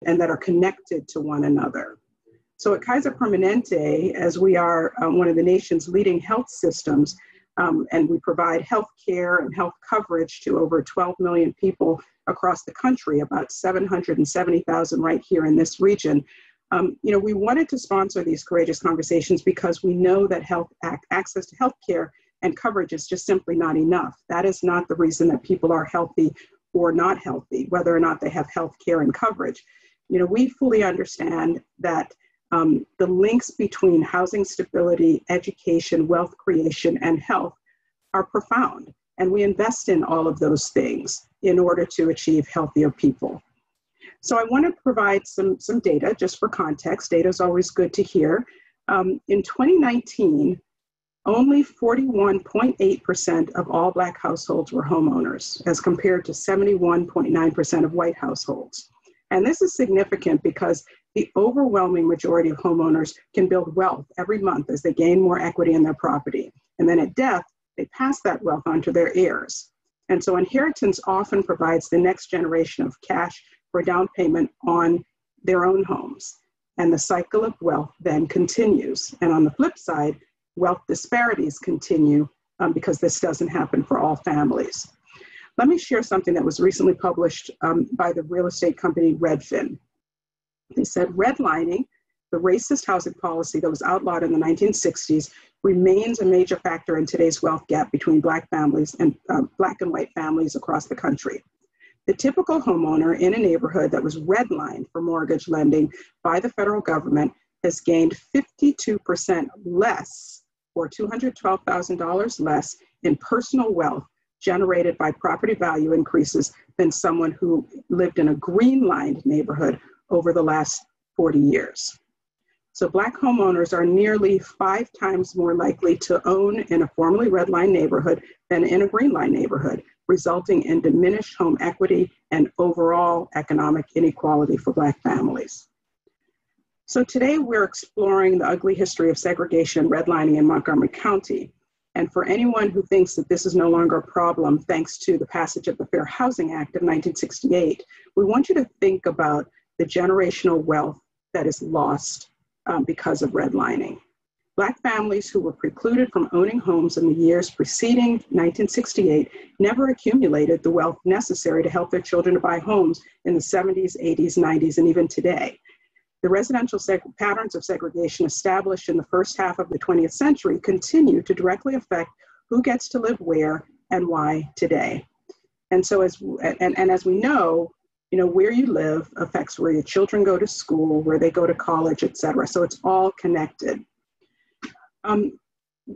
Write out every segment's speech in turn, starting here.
and that are connected to one another. So at Kaiser Permanente, as we are one of the nation's leading health systems, and we provide health care and health coverage to over 12 million people across the country, about 770,000 right here in this region. We wanted to sponsor these courageous conversations because we know that access to health care and coverage is just simply not enough. That is not the reason that people are healthy or not healthy, whether or not they have health care and coverage. We fully understand that the links between housing stability, education, wealth creation, and health are profound. And we invest in all of those things in order to achieve healthier people. So I want to provide some data just for context. Data is always good to hear. In 2019, only 41.8% of all Black households were homeowners, as compared to 71.9% of white households. And this is significant because the overwhelming majority of homeowners can build wealth every month as they gain more equity in their property. And then at death, they pass that wealth on to their heirs. And so inheritance often provides the next generation of cash for down payment on their own homes. And the cycle of wealth then continues. And on the flip side, wealth disparities continue because this doesn't happen for all families. Let me share something that was recently published by the real estate company Redfin. They said redlining, the racist housing policy that was outlawed in the 1960s, remains a major factor in today's wealth gap between Black families and Black and white families across the country. The typical homeowner in a neighborhood that was redlined for mortgage lending by the federal government has gained 52% less, or $212,000 less, in personal wealth generated by property value increases than someone who lived in a green-lined neighborhood over the last 40 years. So Black homeowners are nearly 5 times more likely to own in a formerly redlined neighborhood than in a green-line neighborhood, resulting in diminished home equity and overall economic inequality for Black families. So today we're exploring the ugly history of segregation and redlining in Montgomery County. And for anyone who thinks that this is no longer a problem thanks to the passage of the Fair Housing Act of 1968, we want you to think about the generational wealth that is lost because of redlining. Black families who were precluded from owning homes in the years preceding 1968 never accumulated the wealth necessary to help their children to buy homes in the 70s, 80s, 90s, and even today. The residential patterns of segregation established in the first half of the 20th century continue to directly affect who gets to live where and why today. And so as we know, where you live affects where your children go to school, where they go to college, et cetera. So it's all connected.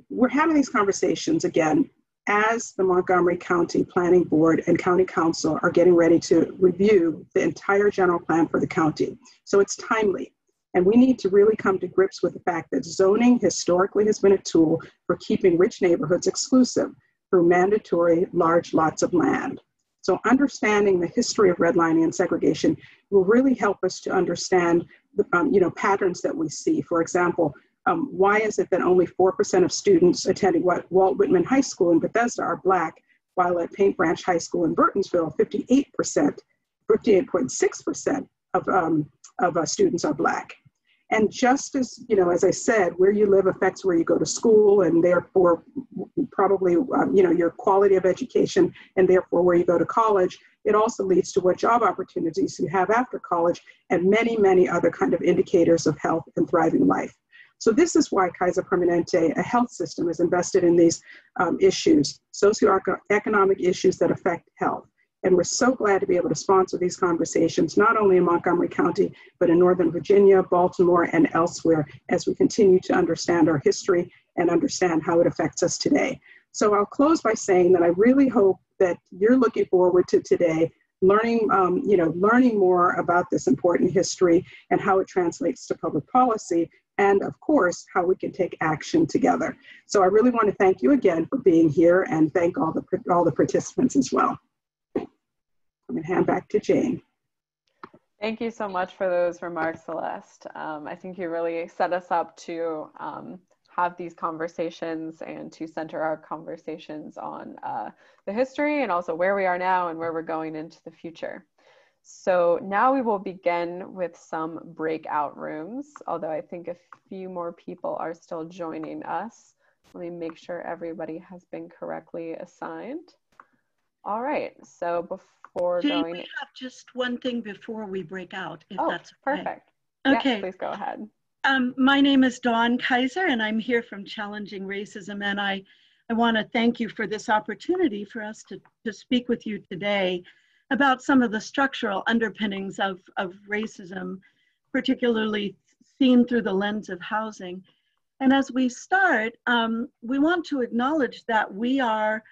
We're having these conversations again as the Montgomery County Planning Board and County Council are getting ready to review the entire general plan for the county. So it's timely. And we need to really come to grips with the fact that zoning historically has been a tool for keeping rich neighborhoods exclusive through mandatory large lots of land. So understanding the history of redlining and segregation will really help us to understand the patterns that we see. For example, why is it that only 4% of students attending Walt Whitman High School in Bethesda are Black, while at Paint Branch High School in Burtonsville, 58.6% of students are Black? And just as, as I said, where you live affects where you go to school, and therefore probably, your quality of education, and therefore where you go to college, it also leads to what job opportunities you have after college, and many, many other kind of indicators of health and thriving life. So this is why Kaiser Permanente, a health system, is invested in these issues, socioeconomic issues that affect health. And we're so glad to be able to sponsor these conversations, not only in Montgomery County, but in Northern Virginia, Baltimore, and elsewhere, as we continue to understand our history and understand how it affects us today. So I'll close by saying that I really hope that you're looking forward to today, learning more about this important history and how it translates to public policy, and of course, how we can take action together. So I really want to thank you again for being here, and thank all the participants as well. I'm going to hand back to Jane. Thank you so much for those remarks, Celeste. I think you really set us up to have these conversations and to center our conversations on the history and also where we are now and where we're going into the future. So now we will begin with some breakout rooms, although I think a few more people are still joining us. Let me make sure everybody has been correctly assigned. All right, so before Jane, going... we have just one thing before we break out, if that's okay. Perfect. Okay. Yes, please go ahead. My name is Dawn Kaiser, and I'm here from Challenging Racism, and I want to thank you for this opportunity for us to speak with you today about some of the structural underpinnings of racism, particularly seen through the lens of housing. And as we start, we want to acknowledge that we are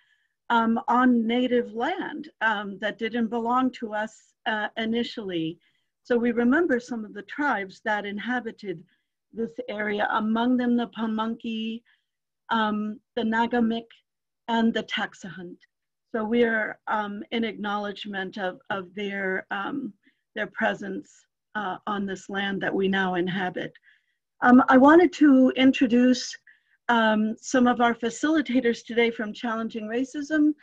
on native land that didn't belong to us initially. So we remember some of the tribes that inhabited this area, among them the Pamunkey, the Nagamik, and the Taxahant. So we are in acknowledgement of their presence on this land that we now inhabit. I wanted to introduce some of our facilitators today from Challenging Racism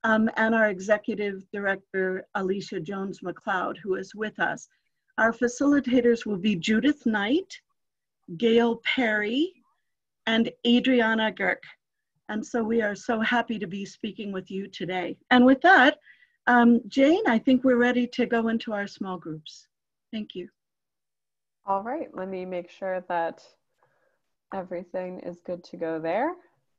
and our executive director, Alicia Jones-McLeod, who is with us. Our facilitators will be Judith Knight, Gail Perry, and Adriana Girk. And so we are so happy to be speaking with you today. And with that, Jane, I think we're ready to go into our small groups. Thank you. All right, let me make sure that everything is good to go there.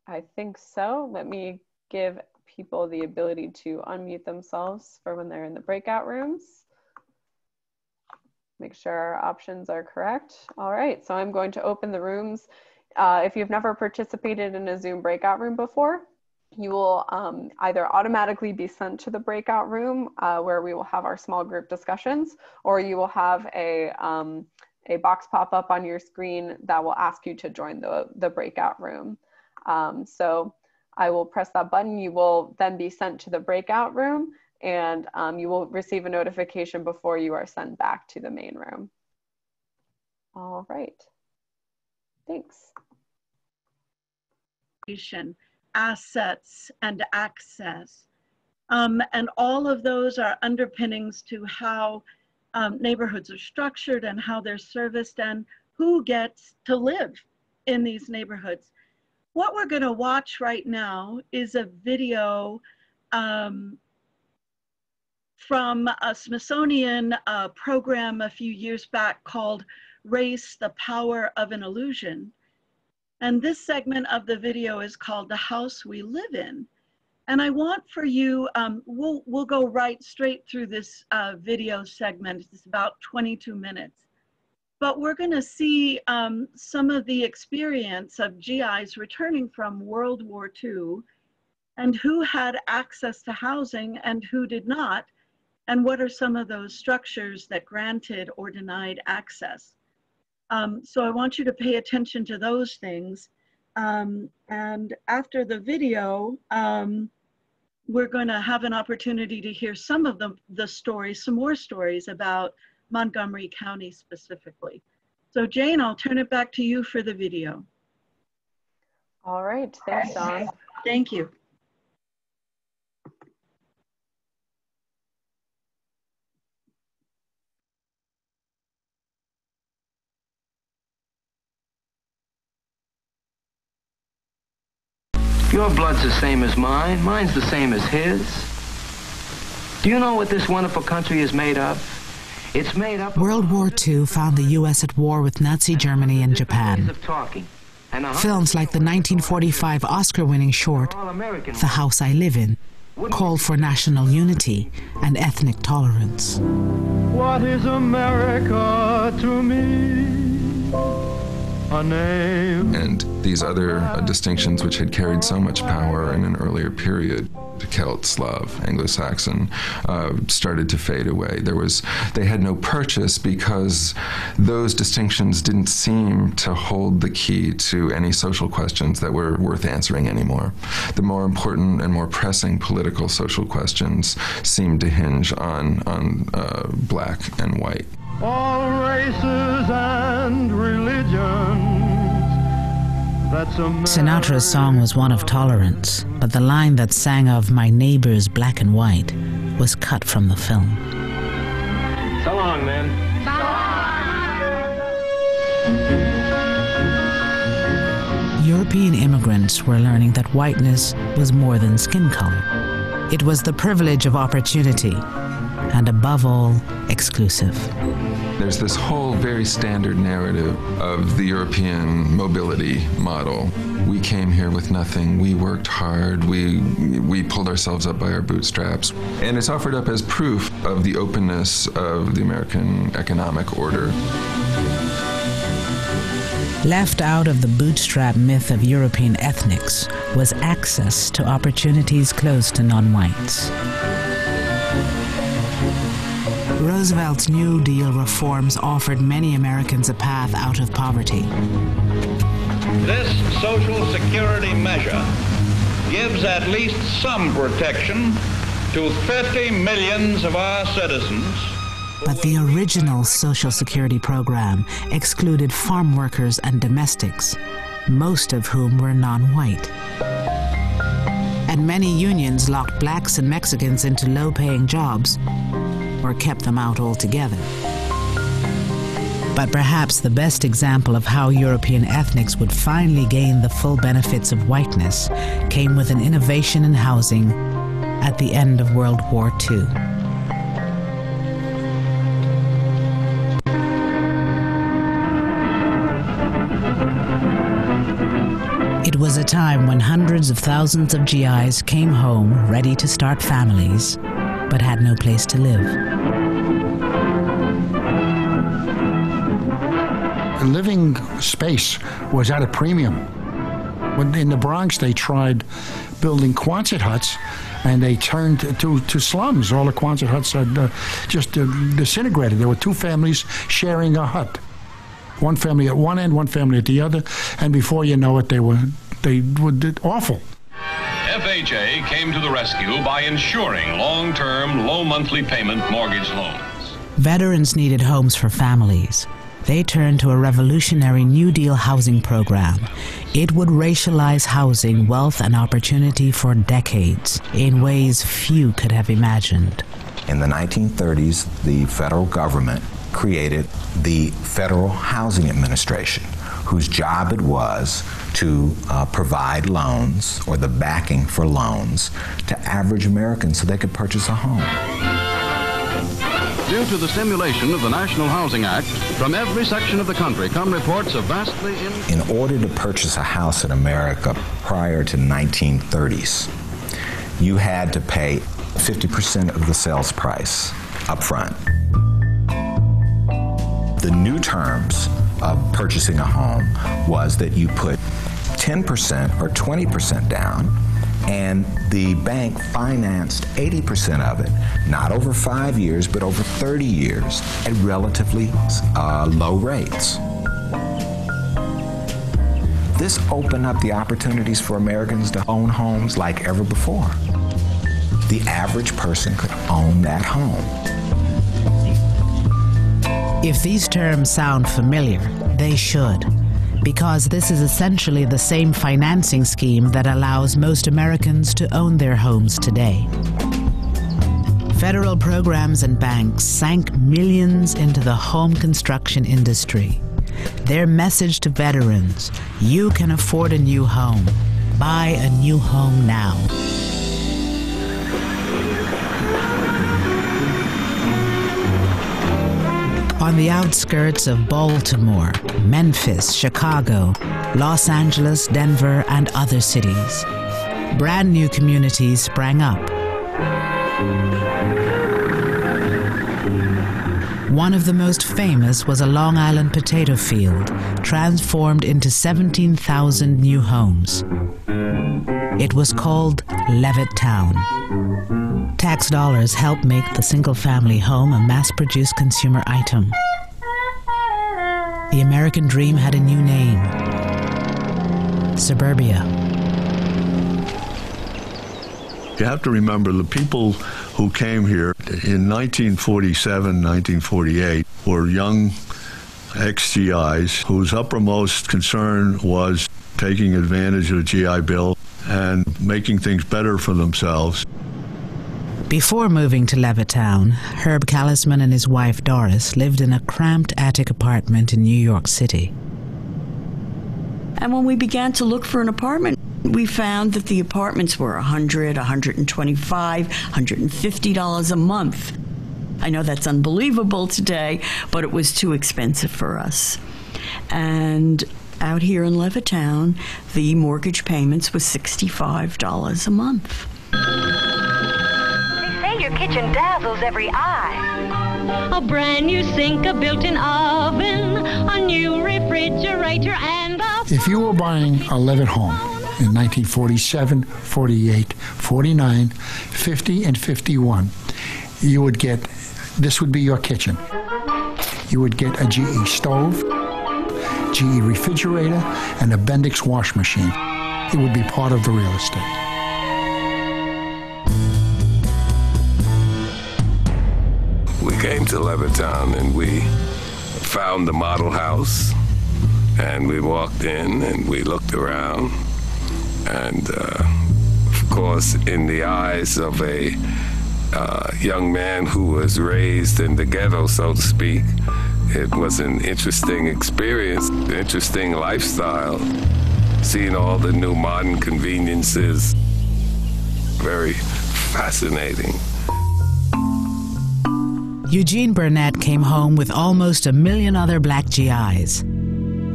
I think so. Let me give people the ability to unmute themselves for when they're in the breakout rooms. Make sure our options are correct. All right, so I'm going to open the rooms. If you've never participated in a Zoom breakout room before, you will either automatically be sent to the breakout room where we will have our small group discussions, or you will have a box pop up on your screen that will ask you to join the breakout room. So I will press that button. You will then be sent to the breakout room, and you will receive a notification before you are sent back to the main room. All right, thanks. Assets and access. And all of those are underpinnings to how neighborhoods are structured and how they're serviced and who gets to live in these neighborhoods. What we're going to watch right now is a video from a Smithsonian program a few years back called Race, the Power of an Illusion. And this segment of the video is called The House We Live In. And I want for you, we'll go right straight through this video segment. It's about 22 minutes. But we're gonna see some of the experience of GIs returning from World War II and who had access to housing and who did not, and what are some of those structures that granted or denied access. So I want you to pay attention to those things. And after the video, we're going to have an opportunity to hear some of the stories, some more stories about Montgomery County specifically. So Jane, I'll turn it back to you for the video. All right, thanks, Dawn. Thank you. Your blood's the same as mine. Mine's the same as his. Do you know what this wonderful country is made of? It's made up of... World War II found the U.S. at war with Nazi Germany and Japan. Films like the 1945 Oscar-winning short, The House I Live In, called for national unity and ethnic tolerance. What is America to me? A name. And these other distinctions which had carried so much power in an earlier period, Celt, Slav, Anglo-Saxon, started to fade away. They had no purchase because those distinctions didn't seem to hold the key to any social questions that were worth answering anymore. The more important and more pressing political social questions seemed to hinge on black and white. All races and religions. Sinatra's song was one of tolerance, but the line that sang of "my neighbors black and white" was cut from the film. So long, men. European immigrants were learning that whiteness was more than skin color. It was the privilege of opportunity, and above all, exclusive. There's this whole very standard narrative of the European mobility model. We came here with nothing. We worked hard. We pulled ourselves up by our bootstraps. And it's offered up as proof of the openness of the American economic order. Left out of the bootstrap myth of European ethnics was access to opportunities closed to non-whites. Roosevelt's New Deal reforms offered many Americans a path out of poverty. This Social Security measure gives at least some protection to 50 million of our citizens. But the original Social Security program excluded farm workers and domestics, most of whom were non-white. And many unions locked blacks and Mexicans into low-paying jobs or kept them out altogether. But perhaps the best example of how European ethnics would finally gain the full benefits of whiteness came with an innovation in housing at the end of World War II. It was a time when hundreds of thousands of GIs came home ready to start families, but had no place to live. Living space was at a premium. When in the Bronx, they tried building Quonset huts, and they turned to slums. All the Quonset huts had just disintegrated. There were two families sharing a hut. One family at one end, one family at the other, and before you know it, they were awful. FHA came to the rescue by insuring long-term, low monthly payment mortgage loans. Veterans needed homes for families. They turned to a revolutionary New Deal housing program. It would racialize housing, wealth, and opportunity for decades in ways few could have imagined. In the 1930s, the federal government created the Federal Housing Administration, whose job it was to provide loans, or the backing for loans, to average Americans so they could purchase a home. Due to the stimulation of the National Housing Act, from every section of the country come reports of vastly In order to purchase a house in America prior to the 1930s, you had to pay 50% of the sales price up front. The new terms of purchasing a home was that you put 10% or 20% down, and the bank financed 80% of it, not over 5 years, but over 30 years at relatively low rates. This opened up the opportunities for Americans to own homes like ever before. The average person could own that home. If these terms sound familiar, they should, because this is essentially the same financing scheme that allows most Americans to own their homes today. Federal programs and banks sank millions into the home construction industry. Their message to veterans: you can afford a new home. Buy a new home now. On the outskirts of Baltimore, Memphis, Chicago, Los Angeles, Denver, and other cities, brand new communities sprang up. One of the most famous was a Long Island potato field, transformed into 17,000 new homes. It was called Levittown. Tax dollars helped make the single-family home a mass-produced consumer item. The American dream had a new name: suburbia. You have to remember, the people who came here in 1947, 1948 were young ex-GIs whose uppermost concern was taking advantage of the GI Bill and making things better for themselves. Before moving to Levittown, Herb Callisman and his wife Doris lived in a cramped attic apartment in New York City. And when we began to look for an apartment, we found that the apartments were $100, $125, $150 a month. I know that's unbelievable today, but it was too expensive for us. And out here in Levittown, the mortgage payments was $65 a month. They say your kitchen dazzles every eye. A brand new sink, a built-in oven, a new refrigerator, and a... If you were buying a Levitt home in 1947, 48, 49, 50, and 51, you would get, this would be your kitchen. You would get a GE stove, GE refrigerator, and a Bendix wash machine. It would be part of the real estate. We came to Levittown and we found the model house, and we walked in and we looked around, and of course in the eyes of a young man who was raised in the ghetto, so to speak, it was an interesting experience, interesting lifestyle, seeing all the new modern conveniences, very fascinating. Eugene Burnett came home with almost 1 million other black GIs.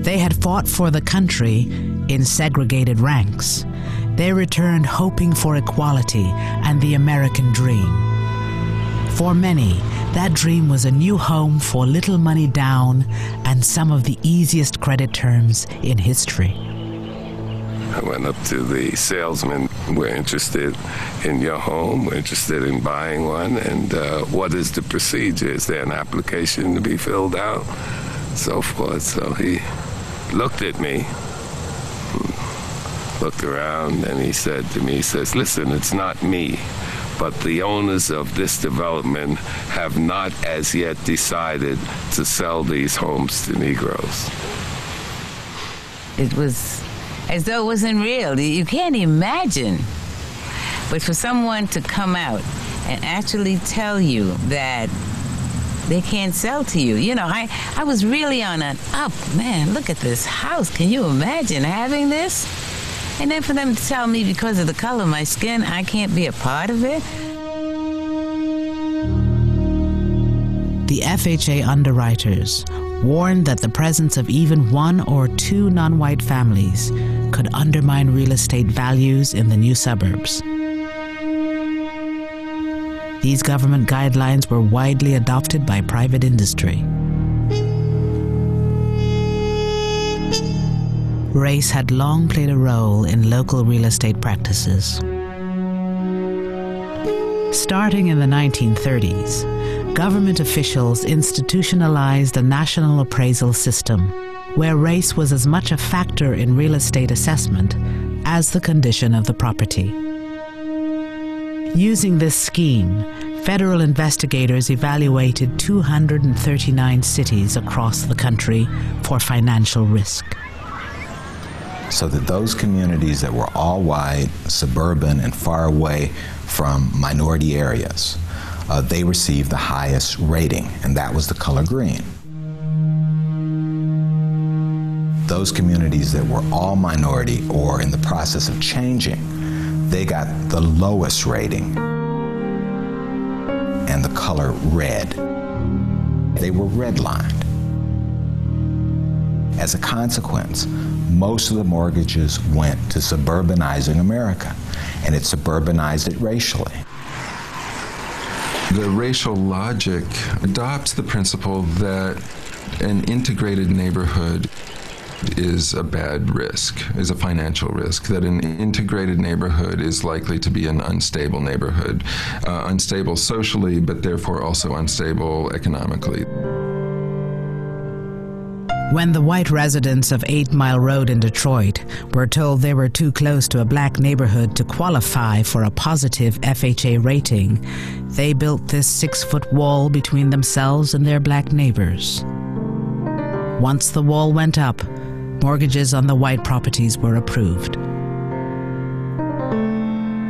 They had fought for the country in segregated ranks. They returned hoping for equality and the American dream. For many, that dream was a new home for little money down and some of the easiest credit terms in history. I went up to the salesman. We're interested in your home. We're interested in buying one. And what is the procedure? Is there an application to be filled out? So forth. So he looked at me, looked around, and he said to me, he says, listen, it's not me, but the owners of this development have not as yet decided to sell these homes to Negroes. It was as though it wasn't real. You can't imagine. But for someone to come out and actually tell you that they can't sell to you, you know, I was really on an up. Man, look at this house. Can you imagine having this? And then for them to tell me because of the color of my skin, I can't be a part of it. The FHA underwriters warned that the presence of even 1 or 2 non-white families could undermine real estate values in the new suburbs. These government guidelines were widely adopted by private industry. Race had long played a role in local real estate practices. Starting in the 1930s, government officials institutionalized a national appraisal system where race was as much a factor in real estate assessment as the condition of the property. Using this scheme, federal investigators evaluated 239 cities across the country for financial risk. So that those communities that were all white, suburban, and far away from minority areas, they received the highest rating, and that was the color green. Those communities that were all minority or in the process of changing, they got the lowest rating, and the color red. They were redlined. As a consequence, most of the mortgages went to suburbanizing America, and it suburbanized it racially. The racial logic adopts the principle that an integrated neighborhood is a bad risk, is a financial risk, that an integrated neighborhood is likely to be an unstable neighborhood, unstable socially, but therefore also unstable economically. When the white residents of 8 Mile Road in Detroit were told they were too close to a black neighborhood to qualify for a positive FHA rating, they built this 6-foot wall between themselves and their black neighbors. Once the wall went up, mortgages on the white properties were approved.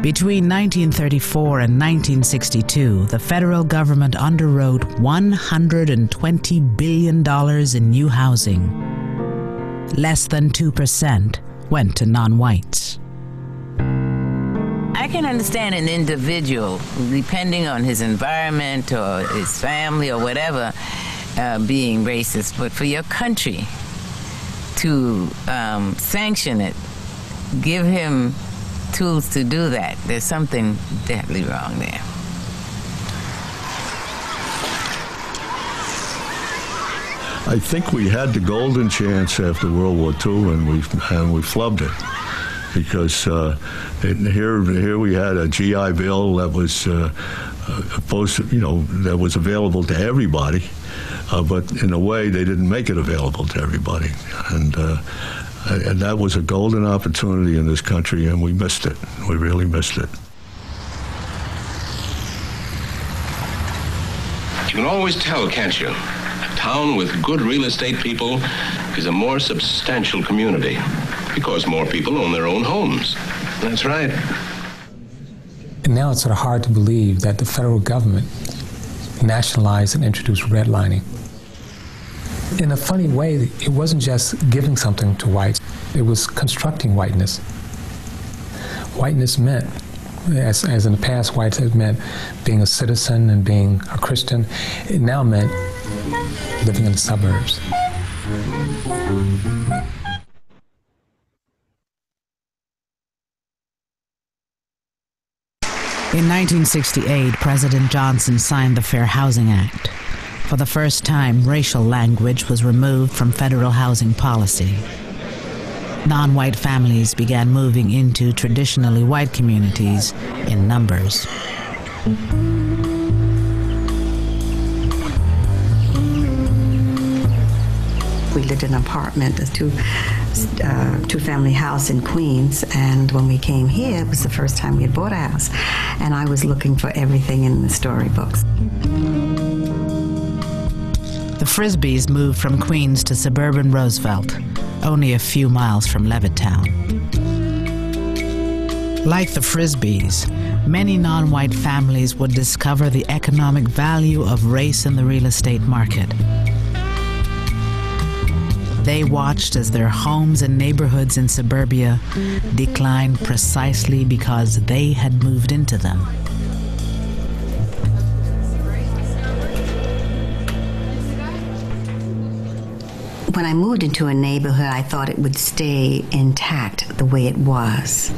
Between 1934 and 1962, the federal government underwrote $120 billion in new housing. Less than 2% went to non-whites. I can understand an individual, depending on his environment or his family or whatever, being racist, but for your country to sanction it, give him tools to do that, there's something definitely wrong there. I think we had the golden chance after World War II, and we flubbed it, because here we had a GI Bill that was that was available to everybody, but in a way they didn't make it available to everybody, and that was a golden opportunity in this country, and we missed it. We really missed it. You can always tell, can't you? A town with good real estate people is a more substantial community because more people own their own homes. That's right. And now it's sort of hard to believe that the federal government nationalized and introduced redlining. In a funny way, it wasn't just giving something to whites, it was constructing whiteness. Whiteness meant, as in the past, whites had meant being a citizen and being a Christian. It now meant living in the suburbs. In 1968, President Johnson signed the Fair Housing Act. For the first time, racial language was removed from federal housing policy. Non-white families began moving into traditionally white communities in numbers. We lived in an apartment, a two-family house in Queens, and when we came here, it was the first time we had bought a house, and I was looking for everything in the storybooks. The Frisbees moved from Queens to suburban Roosevelt, only a few miles from Levittown. Like the Frisbees, many non-white families would discover the economic value of race in the real estate market. They watched as their homes and neighborhoods in suburbia declined precisely because they had moved into them. When I moved into a neighborhood, I thought it would stay intact the way it was.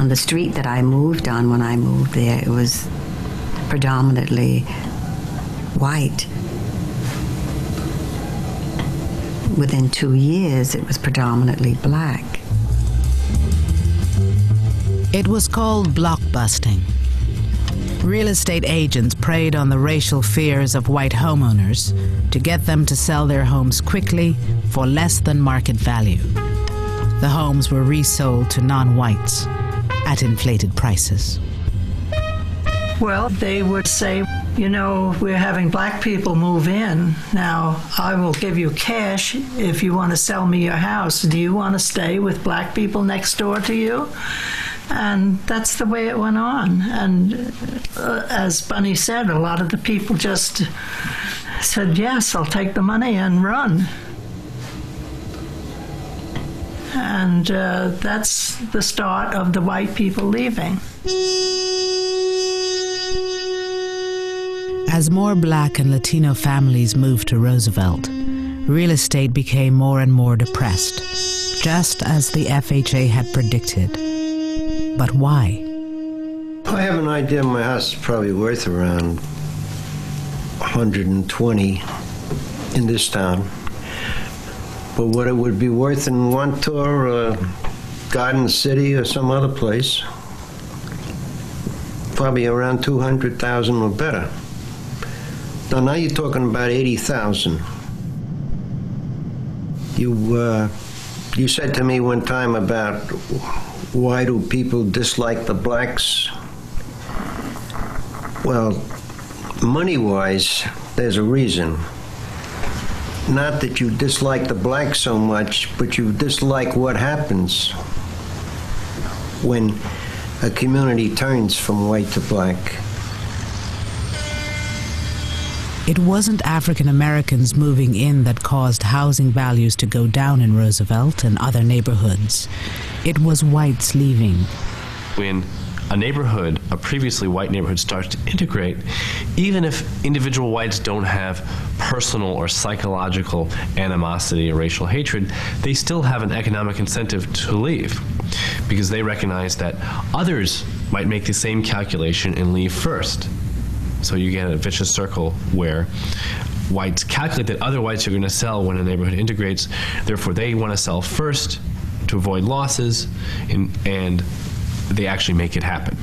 On the street that I moved on when I moved there, it was predominantly white. Within 2 years, it was predominantly black. It was called blockbusting. Real estate agents preyed on the racial fears of white homeowners to get them to sell their homes quickly for less than market value. The homes were resold to non-whites at inflated prices. Well, they would say, you know, we're having black people move in. Now, I will give you cash if you want to sell me your house. Do you want to stay with black people next door to you? And that's the way it went on. And as Bunny said, a lot of the people just said, yes, I'll take the money and run. And that's the start of the white people leaving. As more black and Latino families moved to Roosevelt, real estate became more and more depressed, just as the FHA had predicted. But why? I have an idea my house is probably worth around 120 in this town. But what it would be worth in Wantor or Garden City or some other place, probably around 200,000 or better. Now you're talking about 80,000. You said to me one time about why do people dislike the blacks? Well, money-wise, there's a reason. Not that you dislike the blacks so much, but you dislike what happens when a community turns from white to black. It wasn't African Americans moving in that caused housing values to go down in Roosevelt and other neighborhoods. It was whites leaving. When a neighborhood, a previously white neighborhood, starts to integrate, even if individual whites don't have personal or psychological animosity or racial hatred, they still have an economic incentive to leave because they recognize that others might make the same calculation and leave first. So you get a vicious circle where whites calculate that other whites are going to sell when a neighborhood integrates, therefore they want to sell first to avoid losses, and they actually make it happen.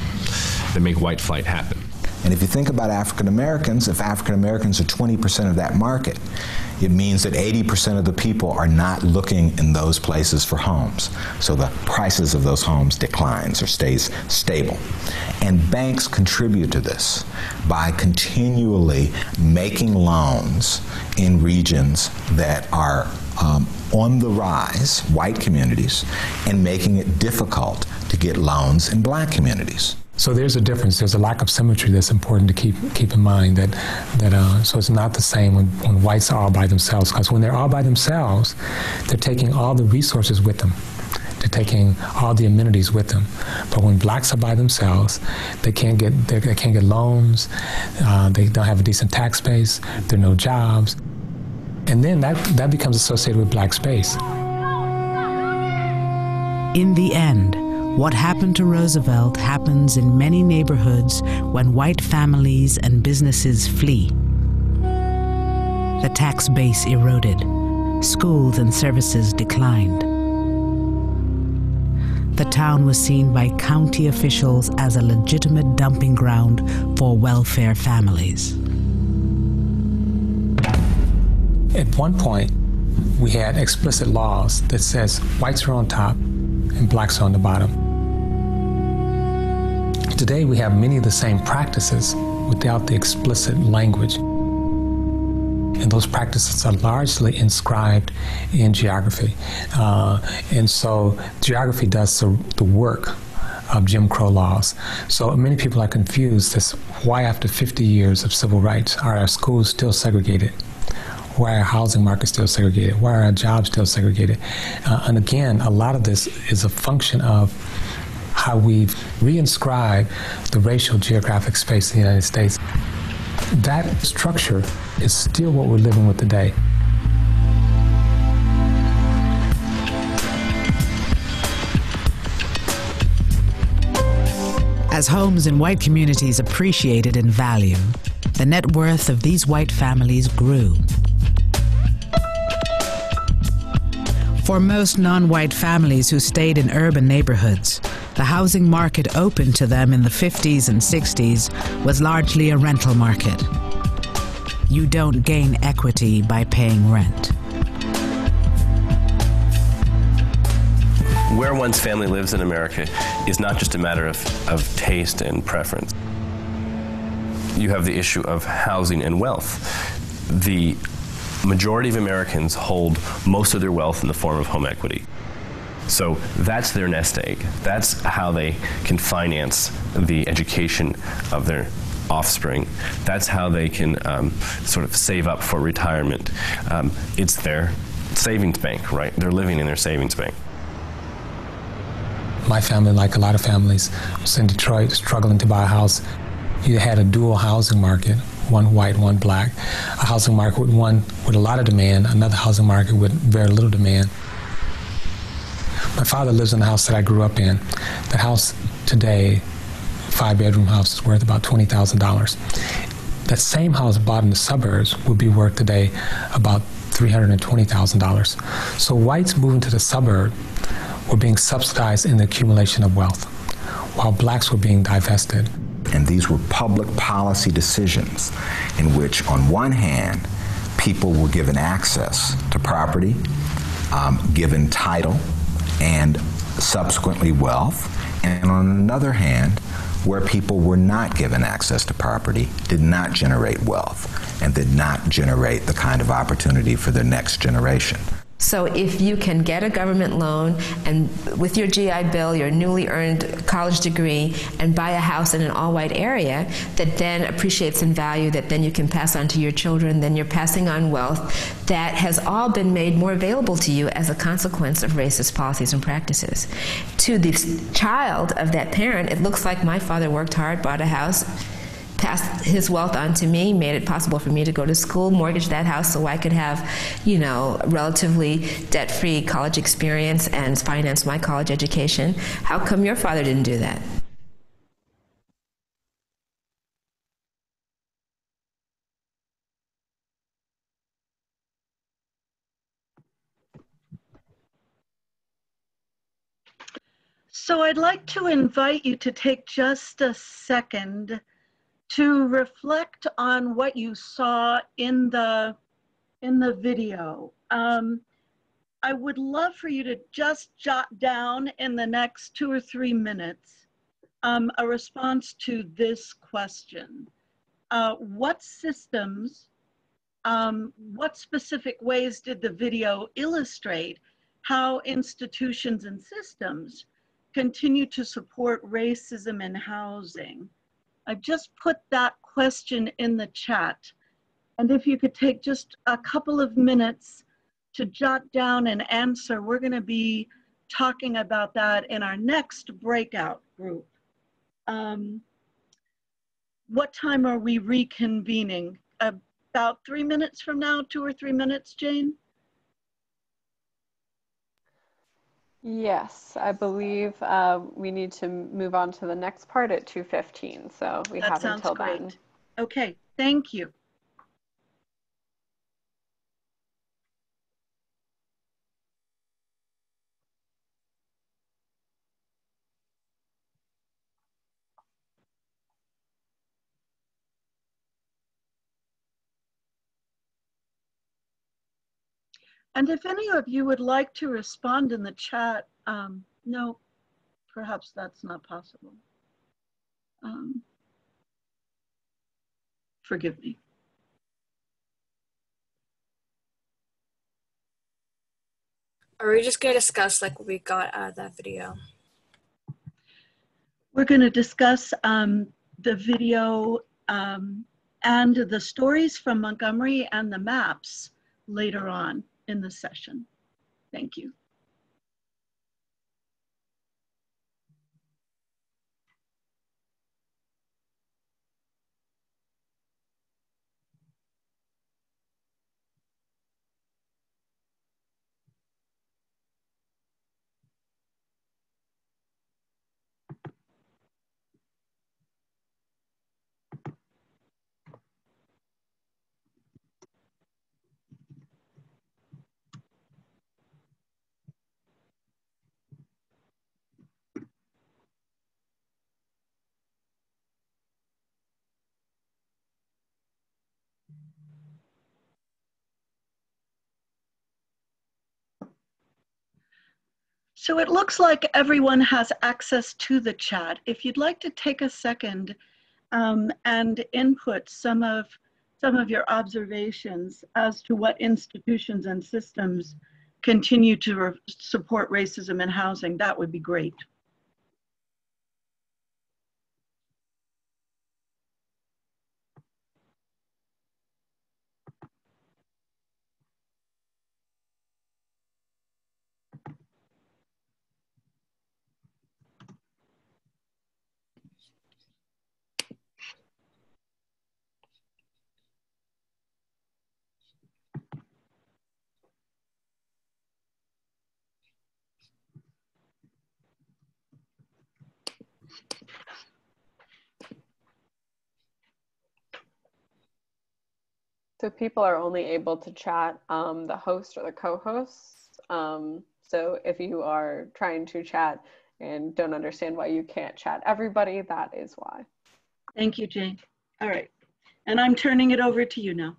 They make white flight happen. And if you think about African Americans, if African Americans are 20% of that market, it means that 80% of the people are not looking in those places for homes. So the prices of those homes declines or stays stable. And banks contribute to this by continually making loans in regions that are on the rise, white communities, and making it difficult to get loans in black communities. So there's a difference. There's a lack of symmetry that's important to keep in mind. So it's not the same when whites are all by themselves, because when they're all by themselves, they're taking all the resources with them. They're taking all the amenities with them. But when blacks are by themselves, they can't get loans. They don't have a decent tax base. There are no jobs, and then that becomes associated with black space. In the end, what happened to Roosevelt happens in many neighborhoods when white families and businesses flee. The tax base eroded. Schools and services declined. The town was seen by county officials as a legitimate dumping ground for welfare families. At one point, we had explicit laws that says whites are on top and blacks are on the bottom. Today, we have many of the same practices without the explicit language. And those practices are largely inscribed in geography. And so geography does the work of Jim Crow laws. So many people are confused as why after 50 years of civil rights are our schools still segregated? Why are our housing markets still segregated? Why are our jobs still segregated? And again, a lot of this is a function of how we've reinscribed the racial geographic space in the United States. That structure is still what we're living with today. As homes in white communities appreciated in value, the net worth of these white families grew. For most non-white families who stayed in urban neighborhoods, the housing market open to them in the 50s and 60s was largely a rental market. You don't gain equity by paying rent. Where one's family lives in America is not just a matter of taste and preference. You have the issue of housing and wealth. The majority of Americans hold most of their wealth in the form of home equity. So that's their nest egg. That's how they can finance the education of their offspring. That's how they can sort of save up for retirement. It's their savings bank, right? They're living in their savings bank. My family, like a lot of families, was in Detroit struggling to buy a house. You had a dual housing market, one white, one black. A housing market with one with a lot of demand, another housing market with very little demand. My father lives in the house that I grew up in. The house today, 5-bedroom house, is worth about $20,000. That same house bought in the suburbs would be worth today about $320,000. So whites moving to the suburb were being subsidized in the accumulation of wealth, while blacks were being divested. And these were public policy decisions in which, on one hand, people were given access to property, given title, and subsequently wealth, and on another hand, where people were not given access to property, did not generate wealth, and did not generate the kind of opportunity for the next generation. So if you can get a government loan and with your GI Bill, your newly earned college degree, and buy a house in an all-white area that then appreciates in value, that then you can pass on to your children, then you're passing on wealth that has all been made more available to you as a consequence of racist policies and practices. To the child of that parent, it looks like my father worked hard, bought a house, passed his wealth on to me, made it possible for me to go to school, mortgage that house so I could have, you know, relatively debt-free college experience and finance my college education. How come your father didn't do that? So I'd like to invite you to take just a second to reflect on what you saw in the video. I would love for you to just jot down in the next 2 or 3 minutes a response to this question. What systems, what specific ways did the video illustrate how institutions and systems continue to support racism in housing? I've just put that question in the chat. And if you could take just a couple of minutes to jot down an answer, we're going to be talking about that in our next breakout group. What time are we reconvening? About 3 minutes from now, 2 or 3 minutes, Jane? Yes, I believe we need to move on to the next part at 2:15, so we have until then. Okay, thank you. And if any of you would like to respond in the chat, no, perhaps that's not possible. Forgive me. Are we just going to discuss like what we got out of that video? We're going to discuss the video and the stories from Montgomery and the maps later on in the session. Thank you. So it looks like everyone has access to the chat. If you'd like to take a second and input some of your observations as to what institutions and systems continue to support racism in housing, that would be great. So people are only able to chat the host or the co-hosts. So if you are trying to chat and don't understand why you can't chat everybody, that is why. Thank you, Jane. All right. And I'm turning it over to you now.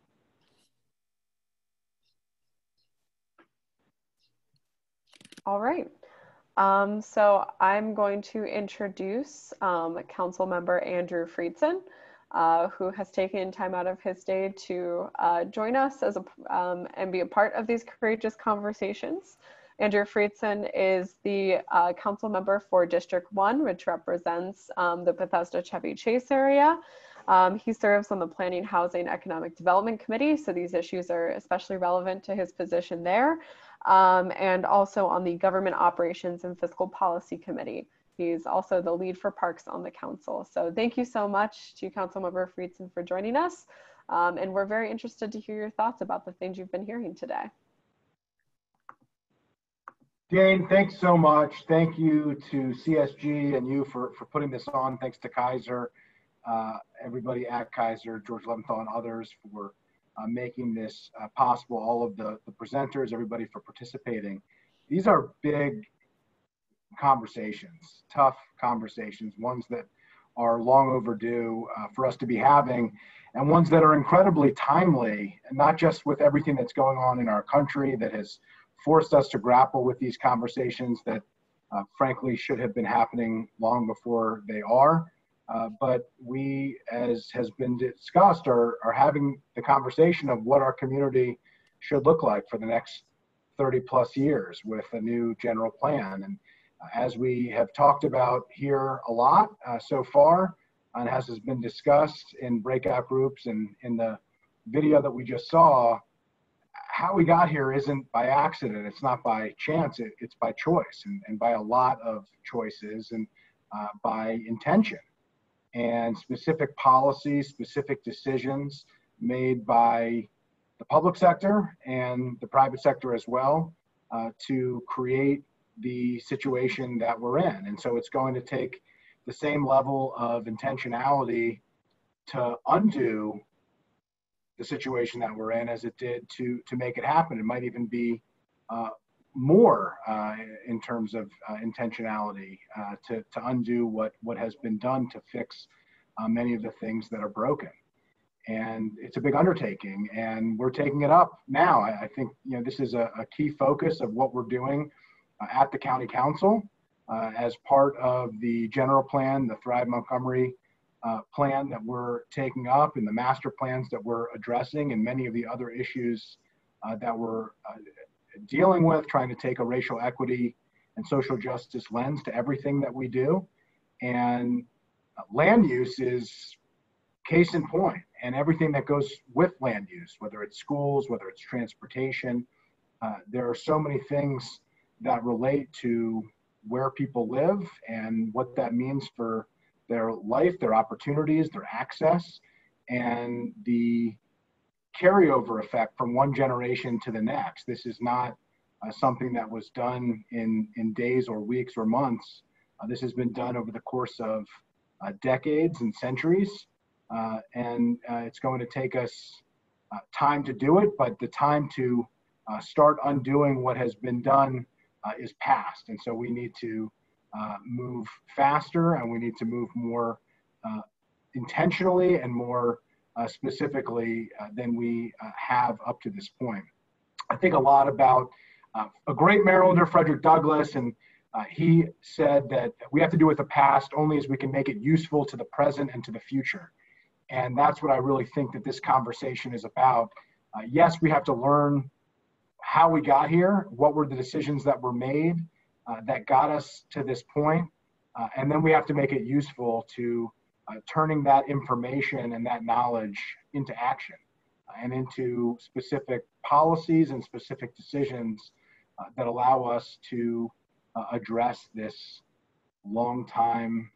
All right. So I'm going to introduce Council Member Andrew Friedson. who has taken time out of his day to join us as and be a part of these courageous conversations. Andrew Friedson is the council member for District 1, which represents the Bethesda Chevy Chase area. He serves on the Planning, Housing, Economic Development Committee, so these issues are especially relevant to his position there, and also on the Government Operations and Fiscal Policy Committee. He's also the lead for parks on the council. So thank you so much to Councilmember Friedson for joining us. And we're very interested to hear your thoughts about the things you've been hearing today. Jane, thanks so much. Thank you to CSG and you for putting this on. Thanks to Kaiser, everybody at Kaiser, George Leventhal and others for making this possible. All of the presenters, everybody for participating. These are big conversations, tough conversations, ones that are long overdue for us to be having, and ones that are incredibly timely, and not just with everything that's going on in our country that has forced us to grapple with these conversations that frankly should have been happening long before they are. But we, as has been discussed, are having the conversation of what our community should look like for the next 30 plus years with a new general plan. And as we have talked about here a lot so far, and as has been discussed in breakout groups and in the video that we just saw, how we got here isn't by accident. It's not by chance. It's by choice and by a lot of choices and by intention and specific policies, specific decisions made by the public sector and the private sector as well to create the situation that we're in. And so it's going to take the same level of intentionality to undo the situation that we're in as it did to make it happen. It might even be more in terms of intentionality to undo what has been done to fix many of the things that are broken. And it's a big undertaking, and we're taking it up now. I think this is a key focus of what we're doing at the County Council as part of the general plan, the Thrive Montgomery plan that we're taking up, and the master plans that we're addressing, and many of the other issues that we're dealing with, trying to take a racial equity and social justice lens to everything that we do. And land use is case in point, and everything that goes with land use, whether it's schools, whether it's transportation. There are so many things that relate to where people live and what that means for their life, their opportunities, their access, and the carryover effect from one generation to the next. This is not something that was done in days or weeks or months. This has been done over the course of decades and centuries, and it's going to take us time to do it, but the time to start undoing what has been done is past. And so we need to move faster, and we need to move more intentionally and more specifically than we have up to this point. I think a lot about a great Marylander, Frederick Douglass, and he said that we have to do with the past only as we can make it useful to the present and to the future. And that's what I really think that this conversation is about. Yes, we have to learn how we got here, what were the decisions that were made that got us to this point, and then we have to make it useful to turning that information and that knowledge into action and into specific policies and specific decisions that allow us to address this long time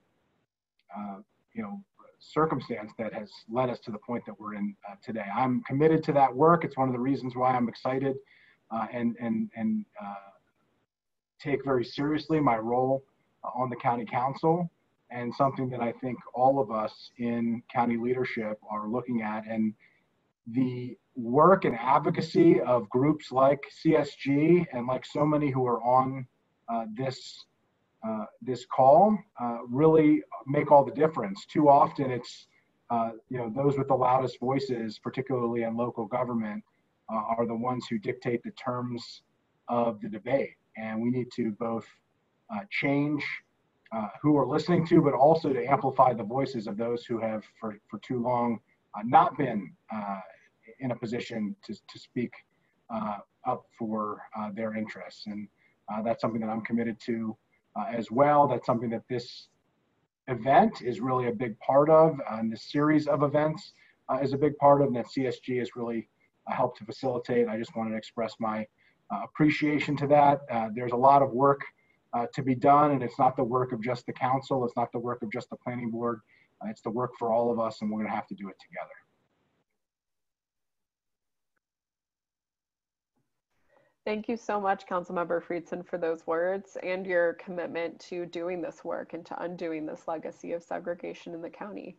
circumstance that has led us to the point that we're in today. I'm committed to that work. It's one of the reasons why I'm excited and take very seriously my role on the county council, and something that I think all of us in county leadership are looking at. And the work and advocacy of groups like CSG and like so many who are on this call really make all the difference. Too often it's those with the loudest voices, particularly in local government, are the ones who dictate the terms of the debate. And we need to both change who are listening to, but also to amplify the voices of those who have for too long not been in a position to speak up for their interests. And that's something that I'm committed to as well. That's something that this event is really a big part of, and this series of events is a big part of, and that CSG has really helped to facilitate. I just wanted to express my appreciation to that. There's a lot of work to be done, and it's not the work of just the council, it's not the work of just the planning board, it's the work for all of us, and we're going to have to do it together. Thank you so much, Councilmember Friedson, for those words and your commitment to doing this work and to undoing this legacy of segregation in the county.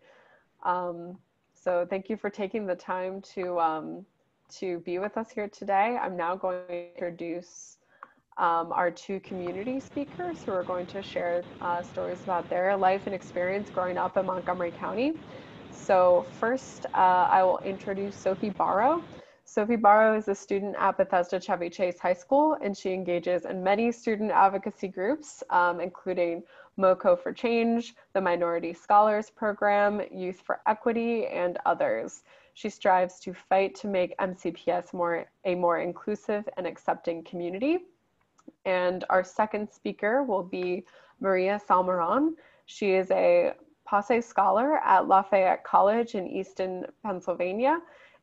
So thank you for taking the time to be with us here today. I'm now going to introduce our two community speakers who are going to share stories about their life and experience growing up in Montgomery County. So first, I will introduce Sophie Barrow. Sophie Barrow is a student at Bethesda Chevy Chase High School, and she engages in many student advocacy groups, including MoCo for Change, the Minority Scholars Program, Youth for Equity, and others. She strives to fight to make MCPS a more inclusive and accepting community. And our second speaker will be Maria Salmeron. She is a Pace Scholar at Lafayette College in Easton, Pennsylvania.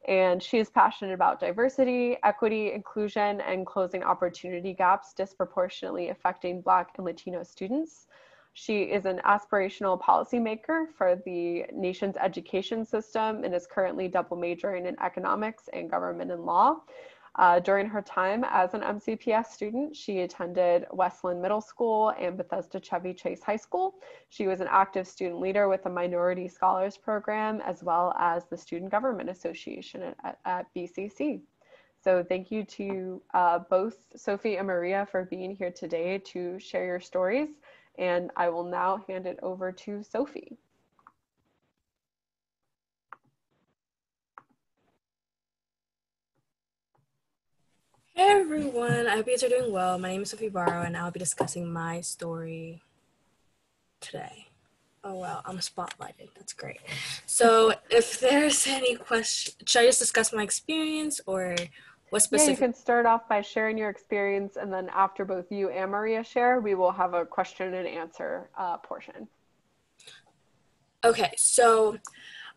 And she is passionate about diversity, equity, inclusion, and closing opportunity gaps disproportionately affecting Black and Latino students. She is an aspirational policymaker for the nation's education system and is currently double majoring in economics and government and law. During her time as an MCPS student, she attended Westland Middle School and Bethesda Chevy Chase High School. She was an active student leader with the Minority Scholars Program, as well as the Student Government Association at BCC. So thank you to both Sophie and Maria for being here today to share your stories. And I will now hand it over to Sophie. Hey everyone, I hope you guys are doing well. My name is Sophie Barrow and I'll be discussing my story today. Oh wow, I'm spotlighted, that's great. So if there's any questions, should I just discuss my experience or what specific? Yeah, you can start off by sharing your experience, and then after both you and Maria share, we will have a question and answer portion. Okay, so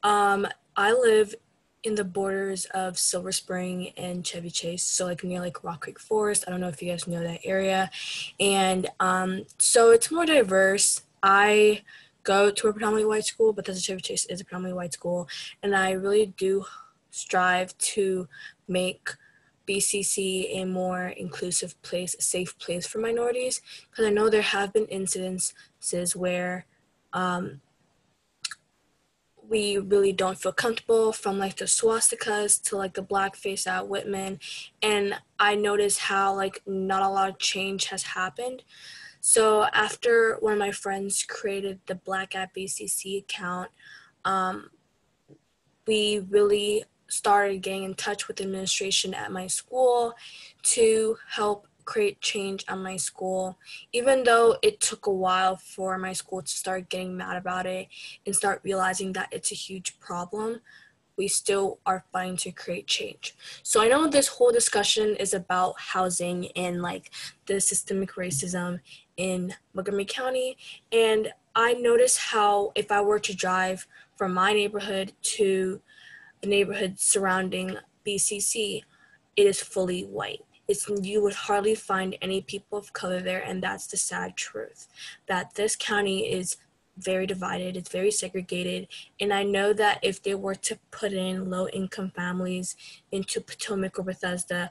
I live in the borders of Silver Spring and Chevy Chase, so like near like Rock Creek Forest. I don't know if you guys know that area. And so it's more diverse. I go to a predominantly white school, but Bethesda Chevy Chase is a predominantly white school, and I really do strive to make BCC a more inclusive place, a safe place for minorities, because I know there have been incidences where we really don't feel comfortable, from like the swastikas to like the blackface at Whitman. And I noticed how like not a lot of change has happened. So after one of my friends created the Black at BCC account, we really started getting in touch with the administration at my school to help create change at my school, even though it took a while for my school to start getting mad about it and start realizing that it's a huge problem. We still are fighting to create change. So I know this whole discussion is about housing and like the systemic racism in Montgomery County. And I noticed how if I were to drive from my neighborhood to the neighborhood surrounding BCC, it is fully white. You would hardly find any people of color there, and that's the sad truth, that this county is very divided, it's very segregated, and I know that if they were to put in low-income families into Potomac or Bethesda,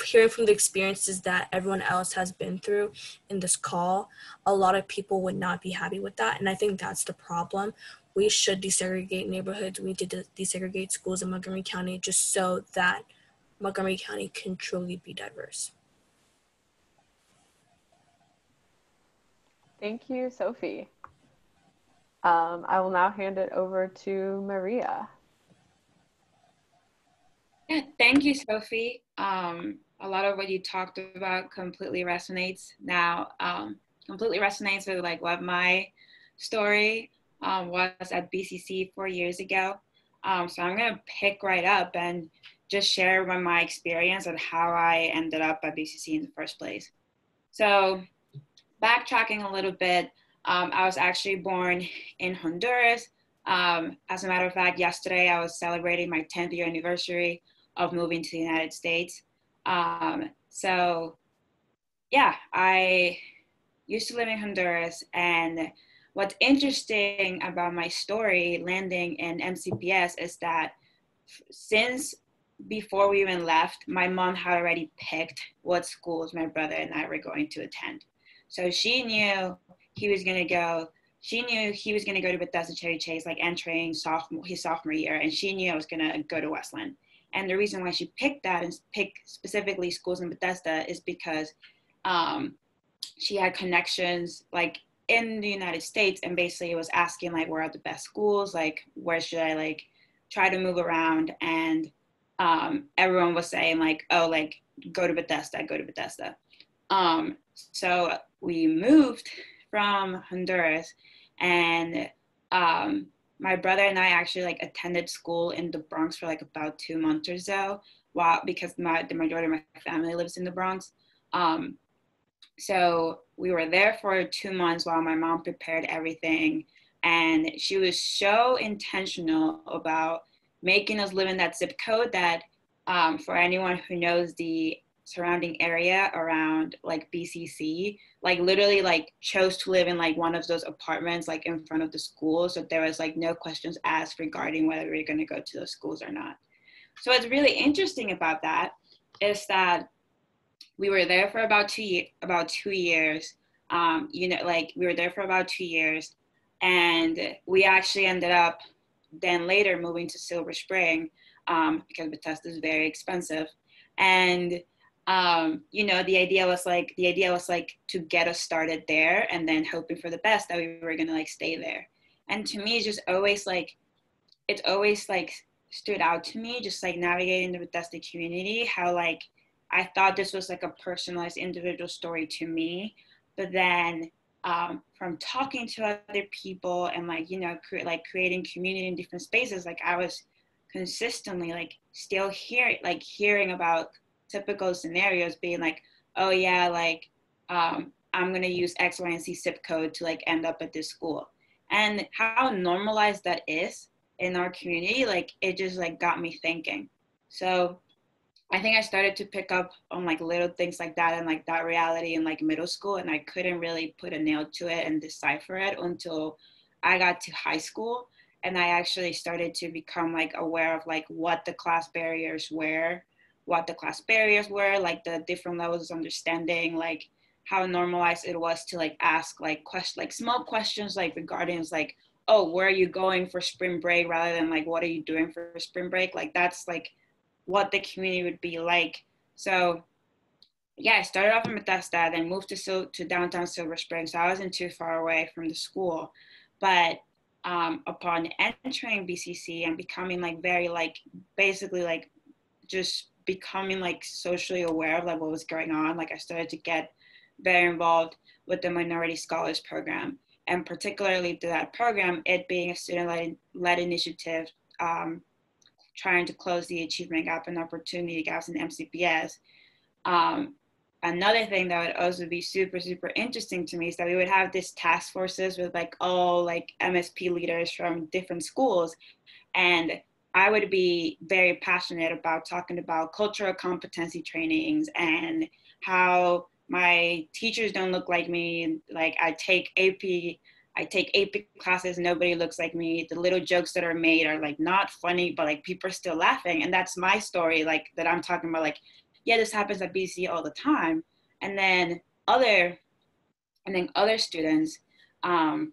hearing from the experiences that everyone else has been through in this call, a lot of people would not be happy with that, and I think that's the problem. We should desegregate neighborhoods, we need to desegregate schools in Montgomery County just so that Montgomery County can truly be diverse. Thank you, Sophie. I will now hand it over to Maria. Yeah, thank you, Sophie. A lot of what you talked about completely resonates now. completely resonates with like what my story was at BCC 4 years ago. So I'm gonna pick right up and just share my experience and how I ended up at BCC in the first place. So backtracking a little bit, I was actually born in Honduras. As a matter of fact, yesterday I was celebrating my 10th year anniversary of moving to the United States. So yeah, I used to live in Honduras, and what's interesting about my story landing in MCPS is that since before we even left, my mom had already picked what schools my brother and I were going to attend. So she knew he was going to go, to Bethesda Chevy Chase, like entering his sophomore year, and she knew I was going to go to Westland. And the reason why she picked that and picked specifically schools in Bethesda is because she had connections like in the United States, and basically was asking like, where are the best schools? Like, where should I like try to move around? And everyone was saying like, oh, like go to Bethesda. So we moved from Honduras, and my brother and I actually like attended school in the Bronx for like about 2 months or so, because the majority of my family lives in the Bronx. So we were there for 2 months while my mom prepared everything, and she was so intentional about making us live in that zip code that for anyone who knows the surrounding area around like BCC, like literally like chose to live in like one of those apartments like in front of the school. So there was like no questions asked regarding whether we were going to go to those schools or not. So what's really interesting about that is that we were there for about 2 years. We were there for about 2 years, and we actually ended up then later moving to Silver Spring because Bethesda is very expensive. And the idea was like to get us started there, and then hoping for the best that we were gonna like stay there. And to me, it's always stood out to me, just like navigating the Bethesda community, how like I thought this was like a personalized individual story to me, but then from talking to other people and like creating community in different spaces, like I was consistently like still hearing about typical scenarios being like, oh yeah, like I'm gonna use X, Y, and Z zip code to like end up at this school. And how normalized that is in our community, like it just like got me thinking. So I think I started to pick up on like little things like that and like that reality in like middle school, and I couldn't really put a nail to it and decipher it until I got to high school, and I actually started to become like aware of like what the class barriers were, like the different levels of understanding, like how normalized it was to like ask like small questions like regarding like, oh, where are you going for spring break, rather than like, what are you doing for spring break? Like that's like what the community would be like. So yeah, I started off in Bethesda, then moved to downtown Silver Spring. So I wasn't too far away from the school. But upon entering BCC and becoming like very like, basically like just becoming like socially aware of like what was going on, like I started to get very involved with the Minority Scholars Program. And particularly through that program, it being a student-led initiative, trying to close the achievement gap and opportunity gaps in MCPS. Another thing that would also be super, super interesting to me is that we would have these task forces with like all like MSP leaders from different schools. And I would be very passionate about talking about cultural competency trainings and how my teachers don't look like me. Like I take AP classes, nobody looks like me. The little jokes that are made are like not funny, but like people are still laughing. And that's my story, like that I'm talking about, like, yeah, this happens at BC all the time. And then other students, I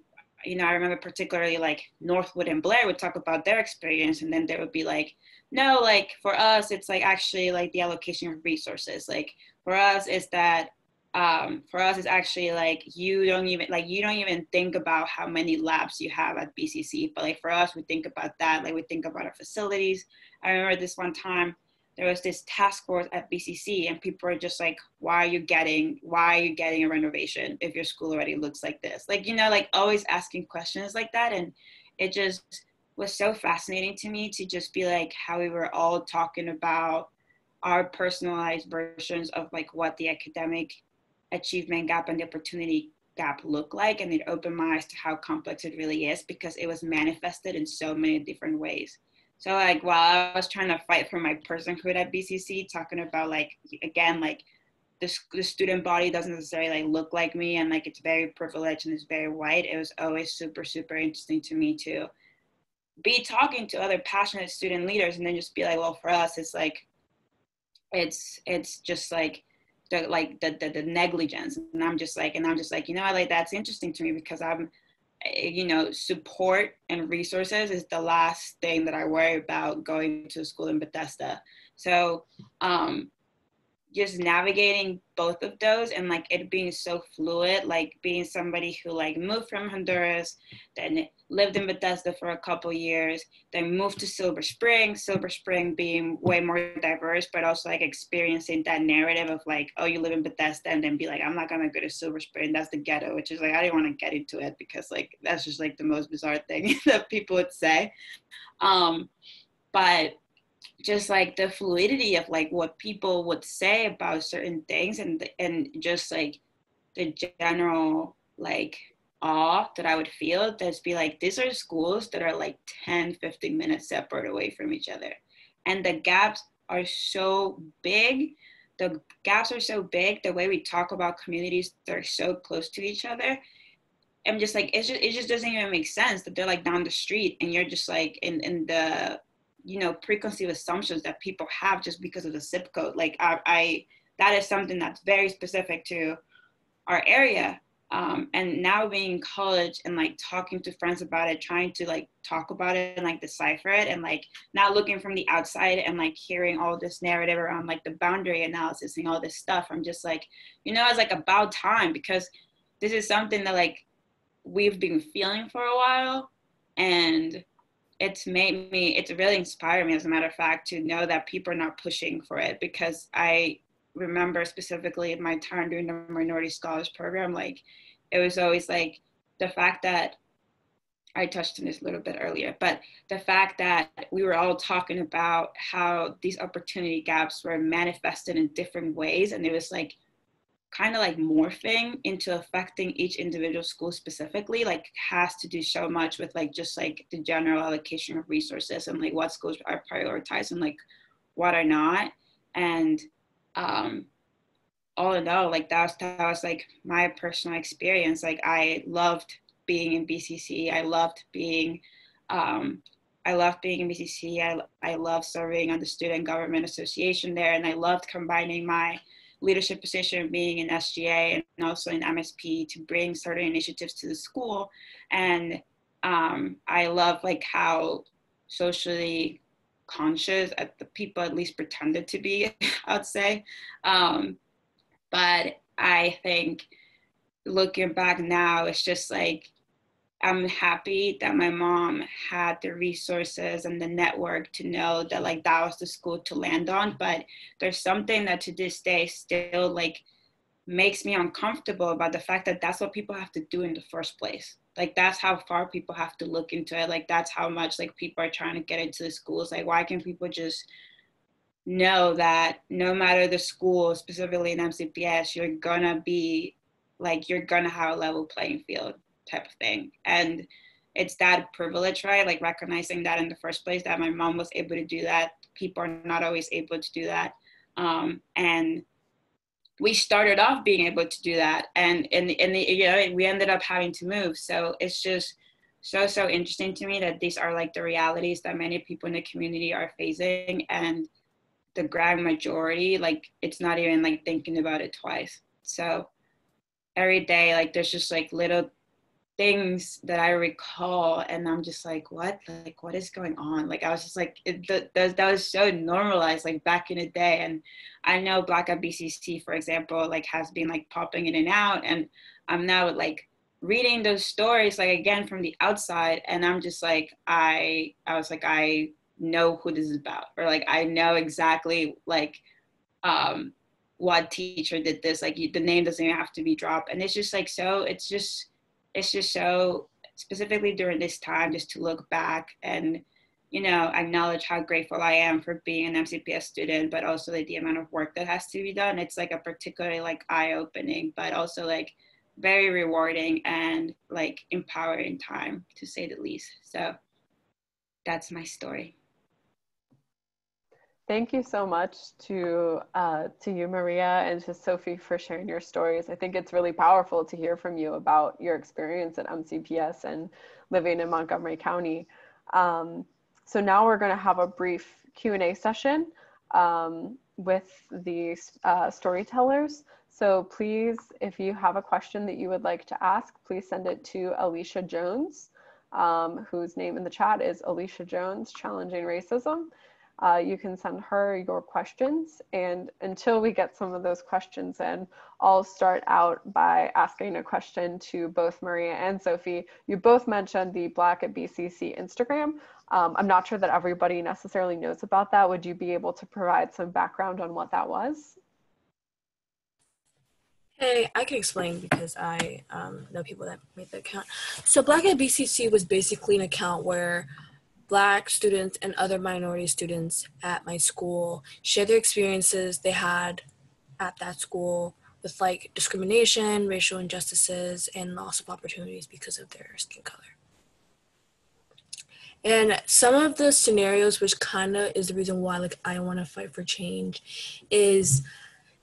remember particularly like Northwood and Blair would talk about their experience, and then there would be like, no, like for us, it's like actually like the allocation of resources. Like for us is that, it's actually like you don't even think about how many labs you have at BCC, but like for us, we think about that. Like we think about our facilities. I remember this one time, there was this task force at BCC, and people were just like, why are you getting a renovation if your school already looks like this? Like, you know, like always asking questions like that. And it just was so fascinating to me to just be like how we were all talking about our personalized versions of like what the academic achievement gap and the opportunity gap look like. And it opened my eyes to how complex it really is, because it was manifested in so many different ways. So like while I was trying to fight for my personhood at BCC, talking about like, again, like the student body doesn't necessarily like look like me, and like it's very privileged and it's very white, it was always super, super interesting to me to be talking to other passionate student leaders and then just be like, well, for us, it's like, it's just like the negligence. And I'm just like, you know, like that's interesting to me, because I'm, you know, support and resources is the last thing that I worry about going to school in Bethesda. So just navigating both of those, and like it being so fluid, like being somebody who like moved from Honduras, then lived in Bethesda for a couple years, then moved to Silver Spring being way more diverse, but also like experiencing that narrative of like, oh, you live in Bethesda, and then be like, I'm not gonna go to Silver Spring, that's the ghetto, which is like, I didn't want to get into it because like that's just like the most bizarre thing that people would say. But just like the fluidity of like what people would say about certain things, and just like the general like awe that I would feel, just be like, these are schools that are like 10-15 minutes separate away from each other, and the gaps are so big. The way we talk about communities that are so close to each other, I'm just like, it just doesn't even make sense that they're like down the street, and you're just like in the, you know, preconceived assumptions that people have just because of the zip code. Like I that is something that's very specific to our area. And now being in college and like talking to friends about it, trying to like talk about it and like decipher it, and like not looking from the outside and like hearing all this narrative around like the boundary analysis and all this stuff, I'm just like, you know, it's like about time, because this is something that like we've been feeling for a while, and it's really inspired me, as a matter of fact, to know that people are not pushing for it. Because I remember specifically in my time doing the Minority Scholars Program, like it was always like the fact that, I touched on this a little bit earlier, but the fact that we were all talking about how these opportunity gaps were manifested in different ways, and it was like kind of like morphing into affecting each individual school specifically, like has to do so much with like just like the general allocation of resources, and like what schools are prioritized and like what are not. And all in all, like that was like my personal experience. Like I loved being in BCC. I loved being in BCC. I loved serving on the Student Government Association there, and I loved combining my leadership position being in SGA and also in MSP to bring certain initiatives to the school. And I love like how socially conscious the people at least pretended to be, I'd say. But I think looking back now, it's just like, I'm happy that my mom had the resources and the network to know that like that was the school to land on. But there's something that to this day still like makes me uncomfortable about the fact that that's what people have to do in the first place. Like that's how far people have to look into it. Like that's how much like people are trying to get into the schools. Like why can't people just know that no matter the school, specifically in MCPS, you're gonna have a level playing field type of thing. And it's that privilege, right? Like recognizing that in the first place, that my mom was able to do that. People are not always able to do that. And we started off being able to do that. And you know, we ended up having to move. So it's just so interesting to me that these are like the realities that many people in the community are facing. And the grand majority, like it's not even like thinking about it twice. So every day, like there's just like little things that I recall, and I'm just like, what is going on? Like I was just like, that was so normalized like back in the day. And I know Black at BCC, for example, like has been like popping in and out, and I'm now like reading those stories like again from the outside, and I'm just like, I was like, I know who this is about, or like I know exactly like what teacher did this, like the name doesn't even have to be dropped. And it's just like, so it's just so specifically during this time, just to look back and, you know, acknowledge how grateful I am for being an MCPS student, but also like the amount of work that has to be done. It's like a particularly like eye-opening, but also like very rewarding and like empowering time, to say the least. So that's my story. Thank you so much to you, Maria, and to Sophie for sharing your stories. I think it's really powerful to hear from you about your experience at MCPS and living in Montgomery County. So now we're going to have a brief Q&A session with the storytellers. So please, if you have a question that you would like to ask, please send it to Alicia Jones, whose name in the chat is Alicia Jones, Challenging Racism. You can send her your questions, and until we get some of those questions in, I'll start out by asking a question to both Maria and Sophie. You both mentioned the Black at BCC Instagram. I'm not sure that everybody necessarily knows about that. Would you be able to provide some background on what that was? Hey, I can explain because I know people that made the account. So Black at BCC was basically an account where Black students and other minority students at my school share their experiences they had at that school with like discrimination, racial injustices, and loss of opportunities because of their skin color. And some of the scenarios, which kind of is the reason why like I want to fight for change, is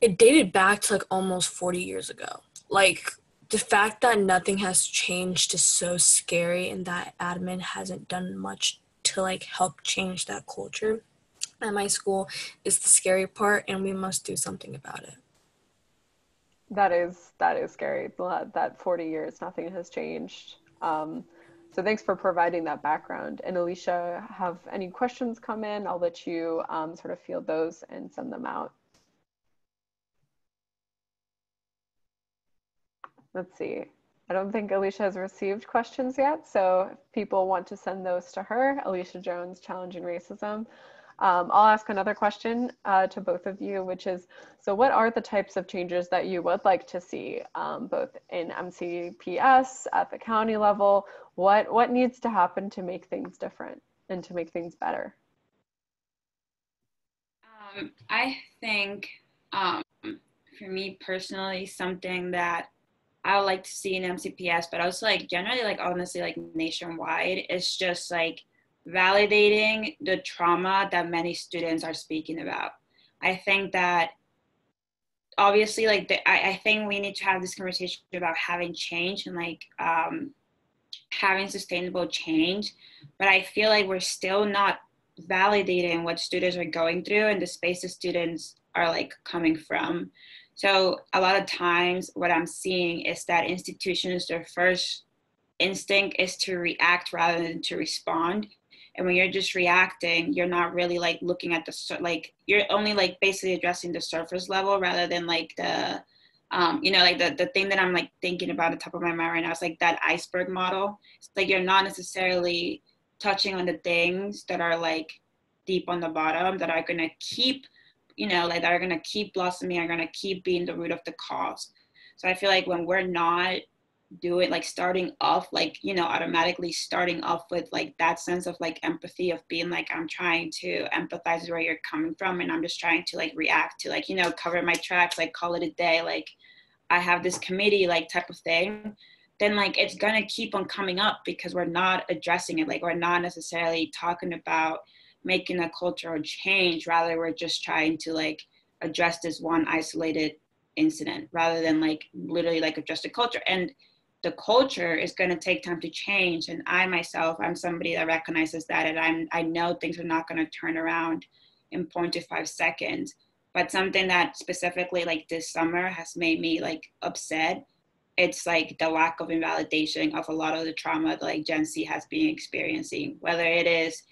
it dated back to like almost 40 years ago. Like the fact that nothing has changed is so scary, and that admin hasn't done much to like help change that culture at my school is the scary part, and we must do something about it. That is scary. That 40 years, nothing has changed. So thanks for providing that background. And Alicia, have any questions come in? I'll let you sort of field those and send them out. Let's see. I don't think Alicia has received questions yet, so if people want to send those to her, Alicia Jones, Challenging Racism. I'll ask another question to both of you, which is, so what are the types of changes that you would like to see, both in MCPS, at the county level? What needs to happen to make things different and to make things better? I think, for me personally, something that I would like to see in MCPS, but also like generally, like honestly, like nationwide, is just like validating the trauma that many students are speaking about. I think that obviously, like I think we need to have this conversation about having change and like having sustainable change, but I feel like we're still not validating what students are going through and the spaces students are like coming from. So a lot of times what I'm seeing is that institutions, their first instinct is to react rather than to respond. And when you're just reacting, you're not really like looking at like, you're only like basically addressing the surface level rather than like the, you know, like the thing that I'm like thinking about at the top of my mind right now is like that iceberg model. It's like you're not necessarily touching on the things that are like deep on the bottom that are gonna keep, you know, like that are gonna keep blossoming, are gonna keep being the root of the cause. So I feel like when we're not doing like starting off, like, you know, automatically starting off with like that sense of like empathy of being like, I'm trying to empathize with where you're coming from, and I'm just trying to like react to like, you know, cover my tracks, like call it a day, like I have this committee like type of thing, then like it's gonna keep on coming up because we're not addressing it. Like we're not necessarily talking about making a cultural change, rather we're just trying to like address this one isolated incident rather than like literally like address the culture. And the culture is going to take time to change, and I myself, I'm somebody that recognizes that, and I know things are not going to turn around in 0.25 seconds. But something that specifically like this summer has made me like upset, it's like the lack of invalidation of a lot of the trauma that like Gen Z has been experiencing, whether it is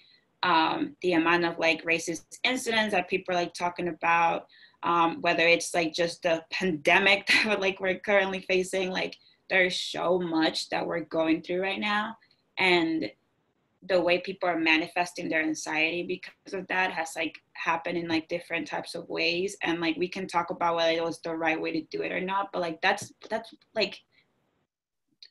the amount of like racist incidents that people are like talking about, whether it's like just the pandemic that like we're currently facing. Like there's so much that we're going through right now, and the way people are manifesting their anxiety because of that has like happened in like different types of ways. And like we can talk about whether it was the right way to do it or not, but like that's like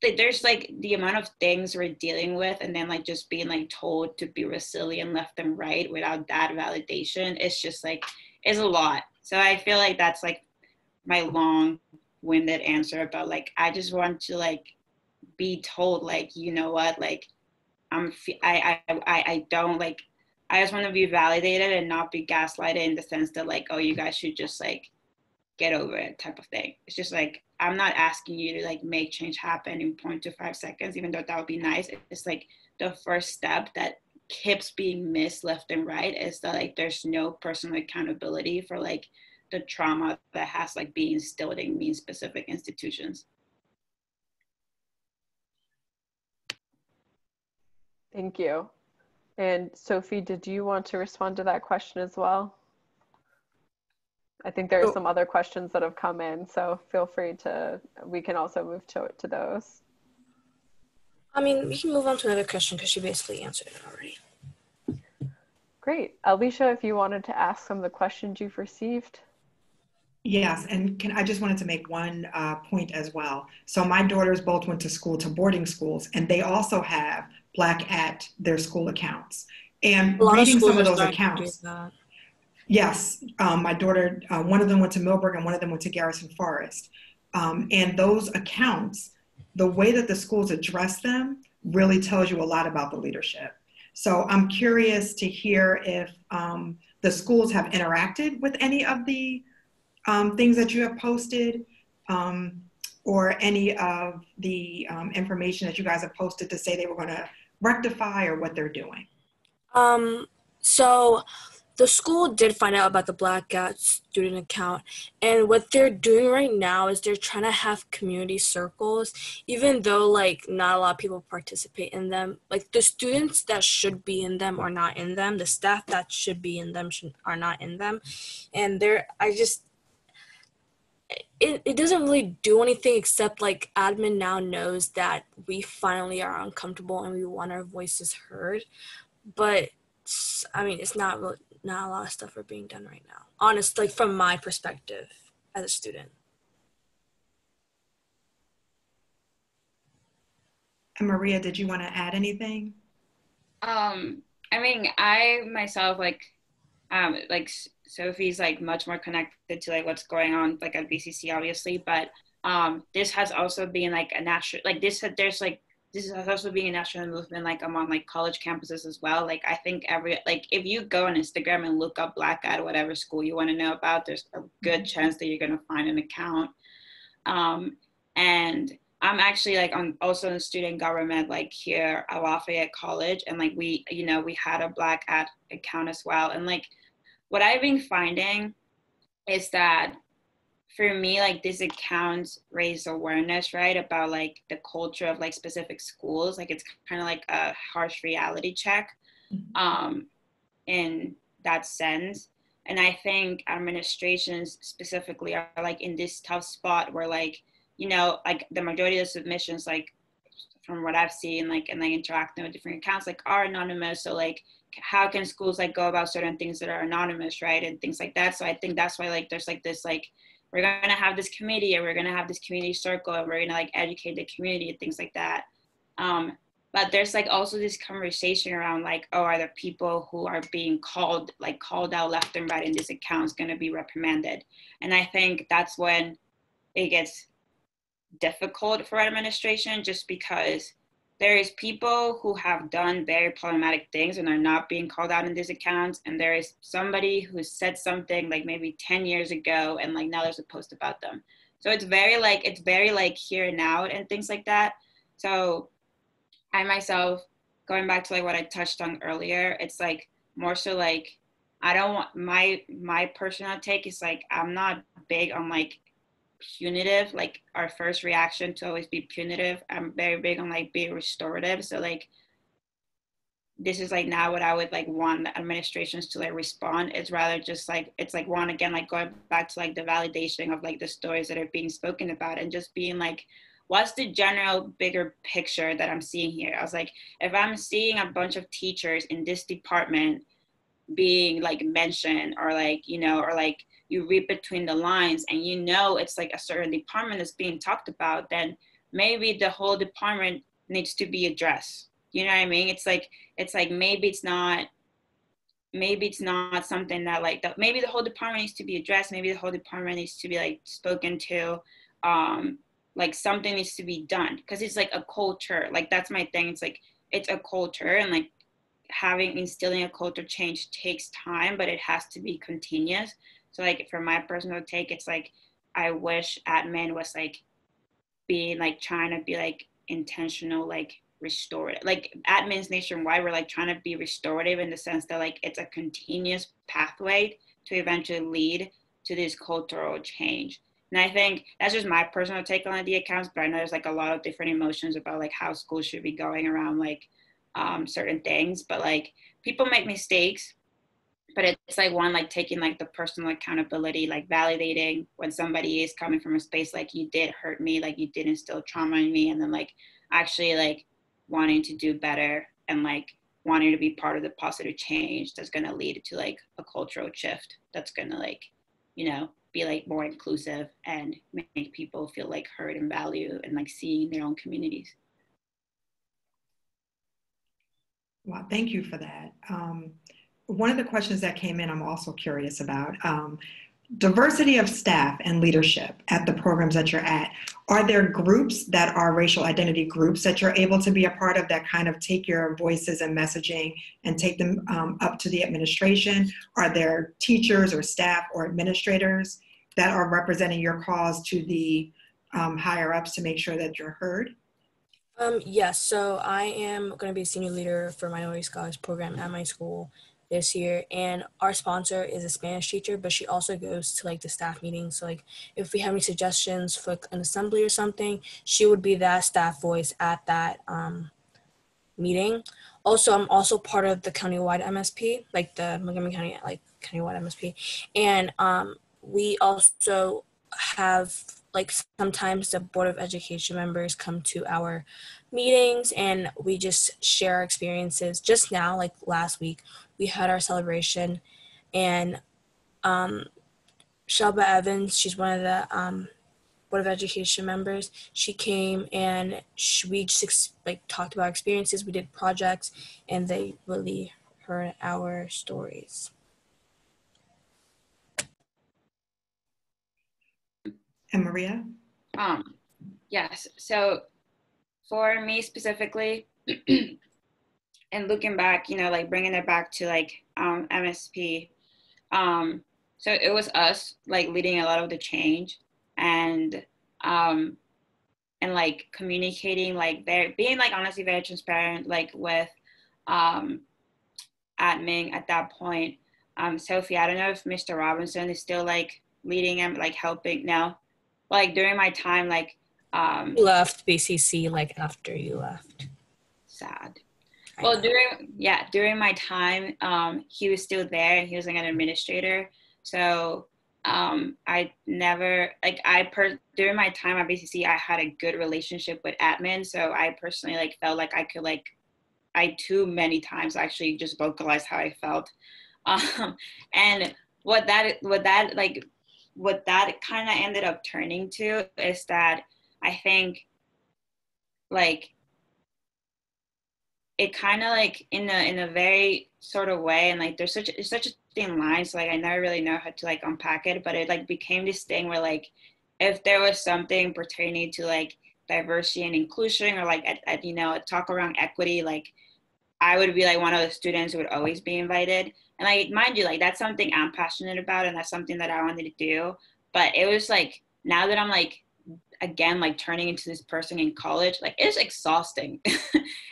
there's like the amount of things we're dealing with, and then like just being like told to be resilient left and right without that validation, it's just like it's a lot. So I feel like that's like my long-winded answer about like I just want to like be told like, you know what, like I don't like, I just want to be validated and not be gaslighted in the sense that like, oh, you guys should just like get over it type of thing. It's just like, I'm not asking you to like make change happen in 0.25 seconds, even though that would be nice. It's like the first step that keeps being missed left and right is that like there's no personal accountability for like the trauma that has like being instilled in these specific institutions. Thank you. And Sophie, did you want to respond to that question as well? I think there are some other questions that have come in, so feel free to, we can also move to those. I mean, we can move on to another question because she basically answered it already. Great. Alicia, if you wanted to ask some of the questions you've received. Yes, and I just wanted to make one point as well. So my daughters both went to boarding schools, and they also have Black at their school accounts. And reading some of those accounts, yes, my daughter, one of them went to Millbrook and one of them went to Garrison Forest. And those accounts, the way that the schools address them really tells you a lot about the leadership. So I'm curious to hear if the schools have interacted with any of the things that you have posted, or any of the information that you guys have posted to say they were going to rectify or what they're doing. So the school did find out about the Blackout student account, and what they're doing right now is they're trying to have community circles, even though like not a lot of people participate in them. Like the students that should be in them are not in them. The staff that should be in them are not in them. And it doesn't really do anything except like admin now knows that we finally are uncomfortable and we want our voices heard. But I mean, it's not a lot of stuff are being done right now. Honestly, like from my perspective as a student. And Maria, did you want to add anything? I mean, I myself like Sophie's like much more connected to like what's going on like at BCC obviously, but this has also been like a national, like this has also been a national movement like among like college campuses as well. Like I think if you go on Instagram and look up Black at whatever school you want to know about, there's a good chance that you're going to find an account. And I'm actually like also in student government like here at Lafayette College, and like we had a Black at account as well. And like what I've been finding is that for me, like these accounts raise awareness, right, about like the culture of like specific schools. Like it's kind of like a harsh reality check in that sense. And I think administrations specifically are like in this tough spot where like, like the majority of the submissions, like from what I've seen, like, and like interacting with different accounts, like are anonymous. So like, how can schools like go about certain things that are anonymous, right? And things like that. So I think that's why like, there's like this, like, we're going to have this committee and we're going to have this community circle and we're going to like educate the community and things like that. But there's like also this conversation around like, oh, are the people who are being called out left and right in these accounts going to be reprimanded? And I think that's when it gets difficult for administration, just because there is people who have done very problematic things and are not being called out in these accounts. And there is somebody who said something like maybe 10 years ago and like now there's a post about them. So it's very like here and now and things like that. So I myself, going back to like what I touched on earlier, it's like more so like, I don't want my personal take is like, I'm not big on like punitive, like our first reaction to always be punitive. I'm very big on like being restorative. So like this is like now what I would like want the administrations to like respond. It's rather just like, it's like one, again, like going back to like the validation of like the stories that are being spoken about and just being like, what's the general bigger picture that I'm seeing here? I was like, if I'm seeing a bunch of teachers in this department being like mentioned, or like, you know, or like you read between the lines and you know it's like a certain department that's being talked about, then maybe the whole department needs to be addressed. You know what I mean? It's like maybe it's not something that like maybe the whole department needs to be addressed. Maybe the whole department needs to be like spoken to. Like something needs to be done, because it's like a culture. Like that's my thing. It's like it's a culture, and like instilling a culture change takes time, but it has to be continuous. So like for my personal take, it's like I wish admin was like being like trying to be like intentional, like restorative. Like admins nationwide were like trying to be restorative in the sense that like it's a continuous pathway to eventually lead to this cultural change. And I think that's just my personal take on the accounts, but I know there's like a lot of different emotions about like how schools should be going around like certain things. But like people make mistakes, but it's like one, like taking like the personal accountability, like validating when somebody is coming from a space like you did hurt me, like you did instill trauma in me, and then like actually like wanting to do better and like wanting to be part of the positive change that's going to lead to like a cultural shift that's going to like, you know, be like more inclusive and make people feel like heard and valued and like seeing their own communities. Well, thank you for that. One of the questions that came in, I'm also curious about. Diversity of staff and leadership at the programs that you're at. Are there groups that are racial identity groups that you're able to be a part of that kind of take your voices and messaging and take them up to the administration? Are there teachers or staff or administrators that are representing your cause to the higher ups to make sure that you're heard? Yes, so I am going to be a senior leader for Minority Scholars Program at my school this year, and our sponsor is a Spanish teacher, but she also goes to like the staff meetings. So like if we have any suggestions for an assembly or something, she would be that staff voice at that meeting. Also, I'm also part of the countywide MSP, like the Montgomery County like countywide MSP, and we also have like sometimes the Board of Education members come to our meetings and we just share our experiences. Just now, like last week, we had our celebration, and Shelba Evans, she's one of the Board of Education members. She came and we just like talked about experiences. We did projects, and they really heard our stories. And Maria? Yes. So for me specifically, and looking back, you know, like bringing it back to like MSP. So it was us like leading a lot of the change, and like communicating, like being like honestly very transparent, like with admin at that point. Sophie, I don't know if Mr. Robinson is still like leading and like helping now. Like during my time, like he left BCC like after you left. Sad. Well, during my time, he was still there. He was like an administrator. So I never during my time at BCC, I had a good relationship with admin. So I personally like felt like I could I too many times actually just vocalized how I felt. And what that kind of ended up turning to is that I think like it kind of like in a very sort of way, and like there's such a thin line, so like I never really know how to like unpack it, but it like became this thing where like if there was something pertaining to like diversity and inclusion, or like at you know a talk around equity, like I would be like one of the students who would always be invited. And like mind you, like that's something I'm passionate about, and that's something that I wanted to do. But it was like now that I'm like again like turning into this person in college, like it's exhausting.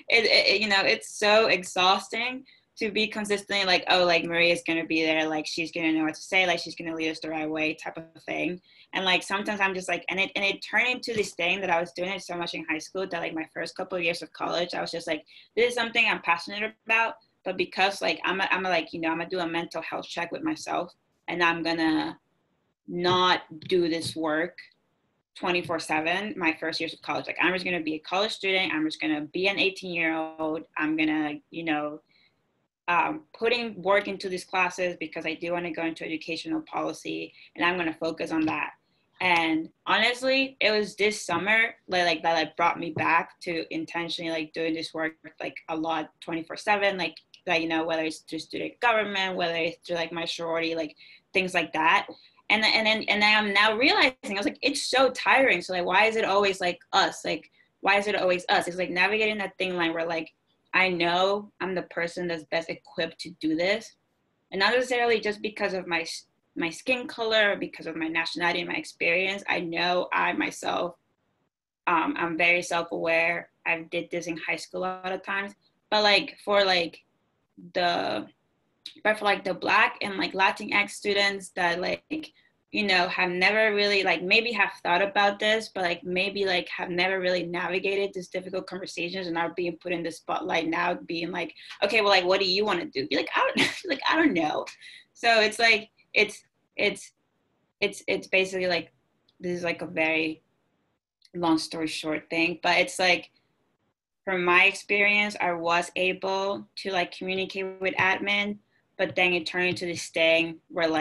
it you know, it's so exhausting to be consistently like, oh, like Maria's gonna be there, like she's gonna know what to say, like she's gonna lead us the right way type of thing. And like sometimes I'm just like, and it turned into this thing that I was doing it so much in high school that like my first couple of years of college, I was just like, this is something I'm passionate about, but because like I'm like, you know, I'm gonna do a mental health check with myself, and I'm gonna not do this work 24/7 my first years of college. Like, I'm just going to be a college student. I'm just going to be an 18-year-old. I'm going to, putting work into these classes because I do want to go into educational policy, and I'm going to focus on that. And honestly, it was this summer that brought me back to intentionally doing this work a lot 24/7, whether it's through student government, whether it's through my sorority, things like that. And then I'm now realizing, I was like, it's so tiring. So why is it always us? Why is it always us? It's navigating that thin line where I know I'm the person that's best equipped to do this, and not necessarily just because of my skin color or because of my nationality and my experience. I know I myself, I'm very self-aware. I did this in high school a lot of times, but for the Black and Latinx students that have never really maybe have thought about this, but maybe have never really navigated these difficult conversations, and are being put in the spotlight now, being okay, well, what do you want to do? Be I don't know. So it's it's basically this is a very long story short thing, but it's from my experience, I was able to communicate with admin, but then it turned into this thing where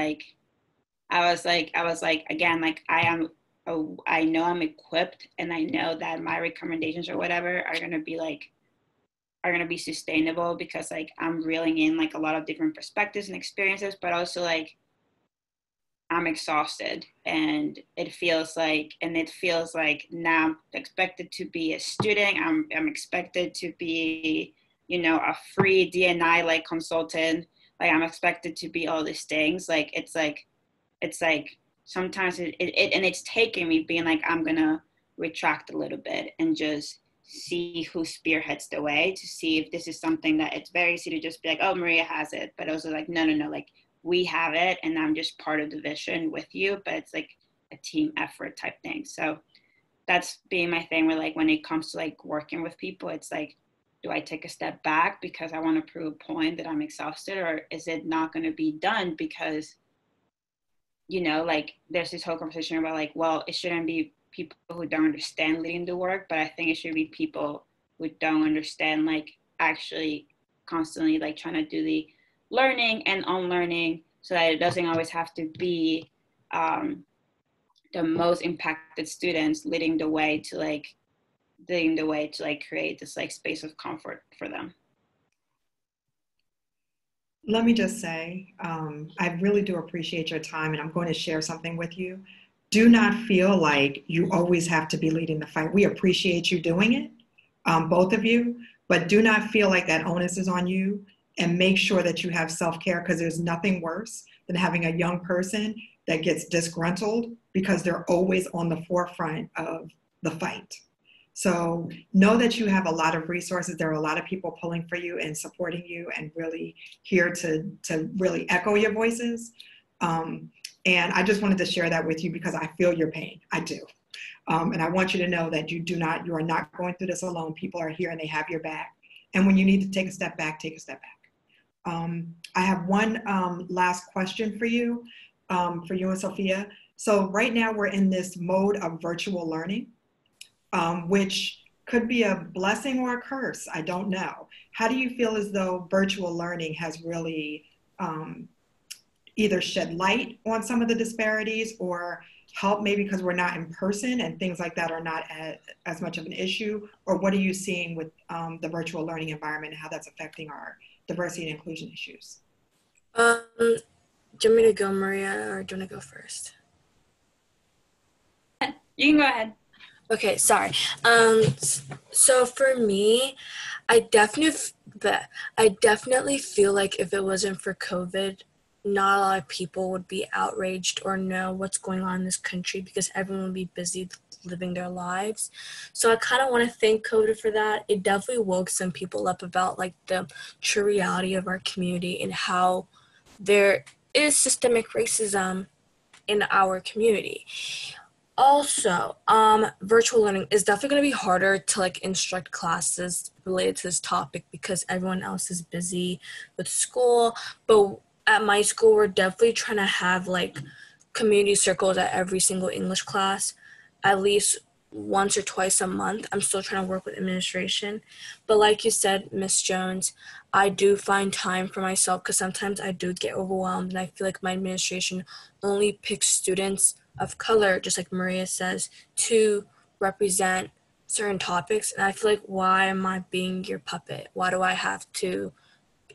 I was again, I know I'm equipped, and I know that my recommendations or whatever are gonna be sustainable, because I'm reeling in a lot of different perspectives and experiences, but also I'm exhausted, and it feels like now I'm expected to be a student. I'm expected to be, a free DNI consultant. I'm expected to be all these things. It's sometimes and it's taking me being I'm gonna retract a little bit and just see who spearheads the way, to see if this is something that it's very easy to just be oh, Maria has it, but also no, we have it, and I'm just part of the vision with you, but it's a team effort type thing. So that's being my thing where when it comes to working with people, it's do I take a step back because I want to prove a point that I'm exhausted, or is it not going to be done because there's this whole conversation about well, it shouldn't be people who don't understand leading the work, but I think it should be people who don't understand actually constantly trying to do the learning and unlearning, so that it doesn't always have to be the most impacted students leading the way to create this space of comfort for them. Let me just say, I really do appreciate your time, and I'm going to share something with you. Do not feel like you always have to be leading the fight. We appreciate you doing it, both of you, but do not feel like that onus is on you, and make sure that you have self-care, because there's nothing worse than having a young person that gets disgruntled because they're always on the forefront of the fight. So know that you have a lot of resources. There are a lot of people pulling for you and supporting you, and really here to really echo your voices. And I just wanted to share that with you because I feel your pain. I do. And I want you to know that you are not going through this alone. People are here and they have your back. And when you need to take a step back, take a step back. I have one last question for you and Sophia. So right now we're in this mode of virtual learning, which could be a blessing or a curse. I don't know. How do you feel as though virtual learning has really either shed light on some of the disparities, or help maybe because we're not in person and things like that are not as much of an issue? Or what are you seeing with the virtual learning environment and how that's affecting our diversity and inclusion issues? Do you want me to go, Maria, or do you want to go first? You can go ahead. Okay, sorry. So for me, I definitely feel like if it wasn't for COVID, not a lot of people would be outraged or know what's going on in this country, because everyone would be busy living their lives. So I kind of want to thank COVID for that. It definitely woke some people up about the true reality of our community and how there is systemic racism in our community. Also, virtual learning is definitely going to be harder to instruct classes related to this topic because everyone else is busy with school. But at my school, we're definitely trying to have community circles at every single English class. at least once or twice a month. I'm still trying to work with administration. But like you said, Miss Jones, I do find time for myself because sometimes I do get overwhelmed and I feel like my administration only picks students of color, just like Maria says, to represent certain topics. And I feel like, why am I being your puppet? Why do I have to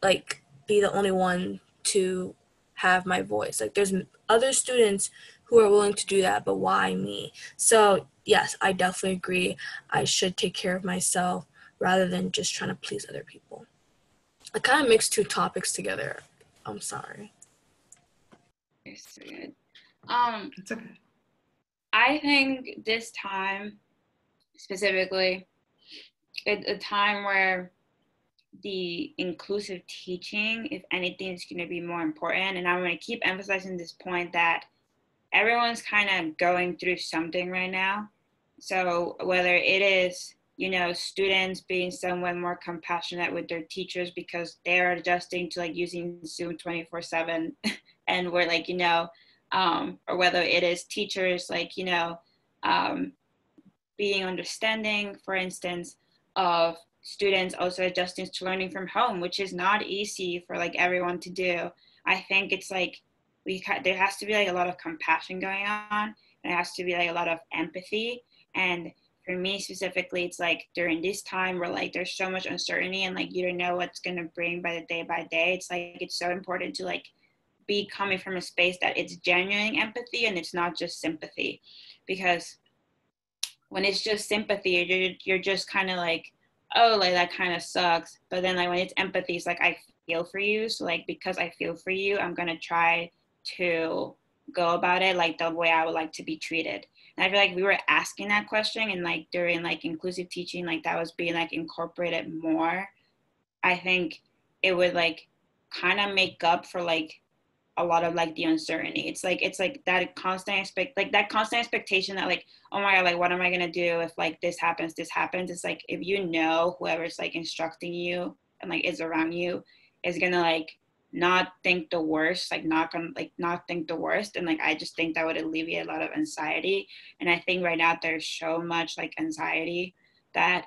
like be the only one to have my voice? Like there's other students who are willing to do that, but why me? So yes, I definitely agree. I should take care of myself rather than just trying to please other people. I kind of mixed two topics together. I'm sorry. It's so good. It's okay. I think this time specifically, it's a time where the inclusive teaching, if anything, is going to be more important. And I'm going to keep emphasizing this point that everyone's kind of going through something right now. So whether it is, you know, students being somewhat more compassionate with their teachers because they're adjusting to like using Zoom 24/7 and we're like, you know, or whether it is teachers like, you know, being understanding, for instance, of students also adjusting to learning from home, which is not easy for like everyone to do. I think it's like there has to be like a lot of compassion going on. There has to be like a lot of empathy. And for me specifically, it's like during this time where like there's so much uncertainty and like you don't know what's gonna bring by the day. It's like it's so important to like be coming from a space that it's genuine empathy and it's not just sympathy, because when it's just sympathy, you're just kind of like, oh, like that kind of sucks. But then like when it's empathy, it's like I feel for you. So like because I feel for you, I'm gonna try to go about it like the way I would like to be treated. And I feel like we were asking that question and like during like inclusive teaching, like that was being like incorporated more. I think it would like kind of make up for like a lot of like the uncertainty. It's like that constant expectation that like, oh my God, like what am I gonna do if like this happens? It's like if you know whoever's like instructing you and like is around you is gonna like not think the worst, like not think the worst. And like I just think that would alleviate a lot of anxiety. And I think right now there's so much like anxiety that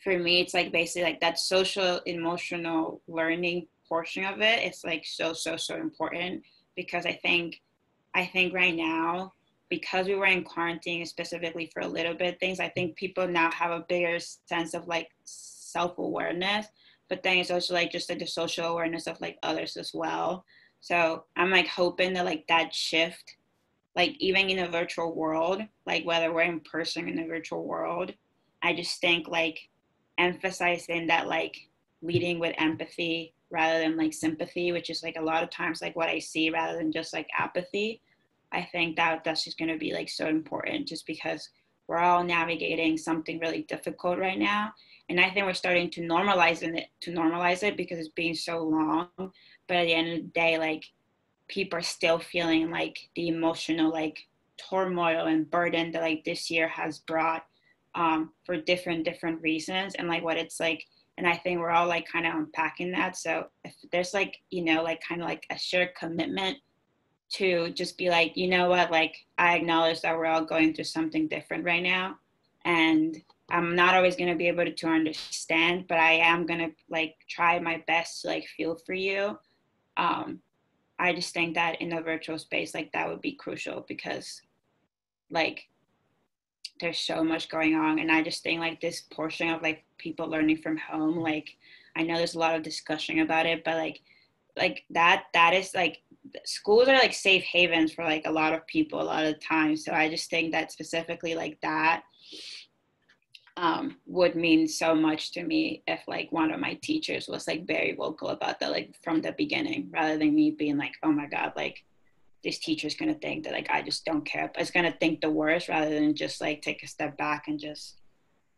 for me it's like basically like that social emotional learning portion of it. It's like so important because I think right now, because we were in quarantine specifically for a little bit things, I think people now have a bigger sense of like self-awareness, but then it's also like just like the social awareness of like others as well. So I'm like hoping that like that shift, like even in a virtual world, like whether we're in person in a virtual world, I just think like emphasizing that like leading with empathy rather than like sympathy, which is like a lot of times like what I see rather than just like apathy. I think that that's just going to be like so important just because we're all navigating something really difficult right now. And I think we're starting to normalize it because it's being so long. But at the end of the day, like people are still feeling like the emotional like turmoil and burden that like this year has brought for different reasons and like what it's like. And I think we're all like kind of unpacking that. So if there's like, you know, like kind of like a shared commitment to just be like, you know what, like I acknowledge that we're all going through something different right now. And I'm not always going to be able to understand, but I am going to like try my best to like feel for you. I just think that in a virtual space, like that would be crucial because like there's so much going on. And I just think like this portion of like people learning from home, like I know there's a lot of discussion about it, but like that is like schools are like safe havens for like a lot of people a lot of the time. So I just think that specifically like that would mean so much to me if like one of my teachers was like very vocal about that like from the beginning, rather than me being like, oh my God, like this teacher's gonna think that like I just don't care. It's gonna think the worst rather than just like take a step back and just.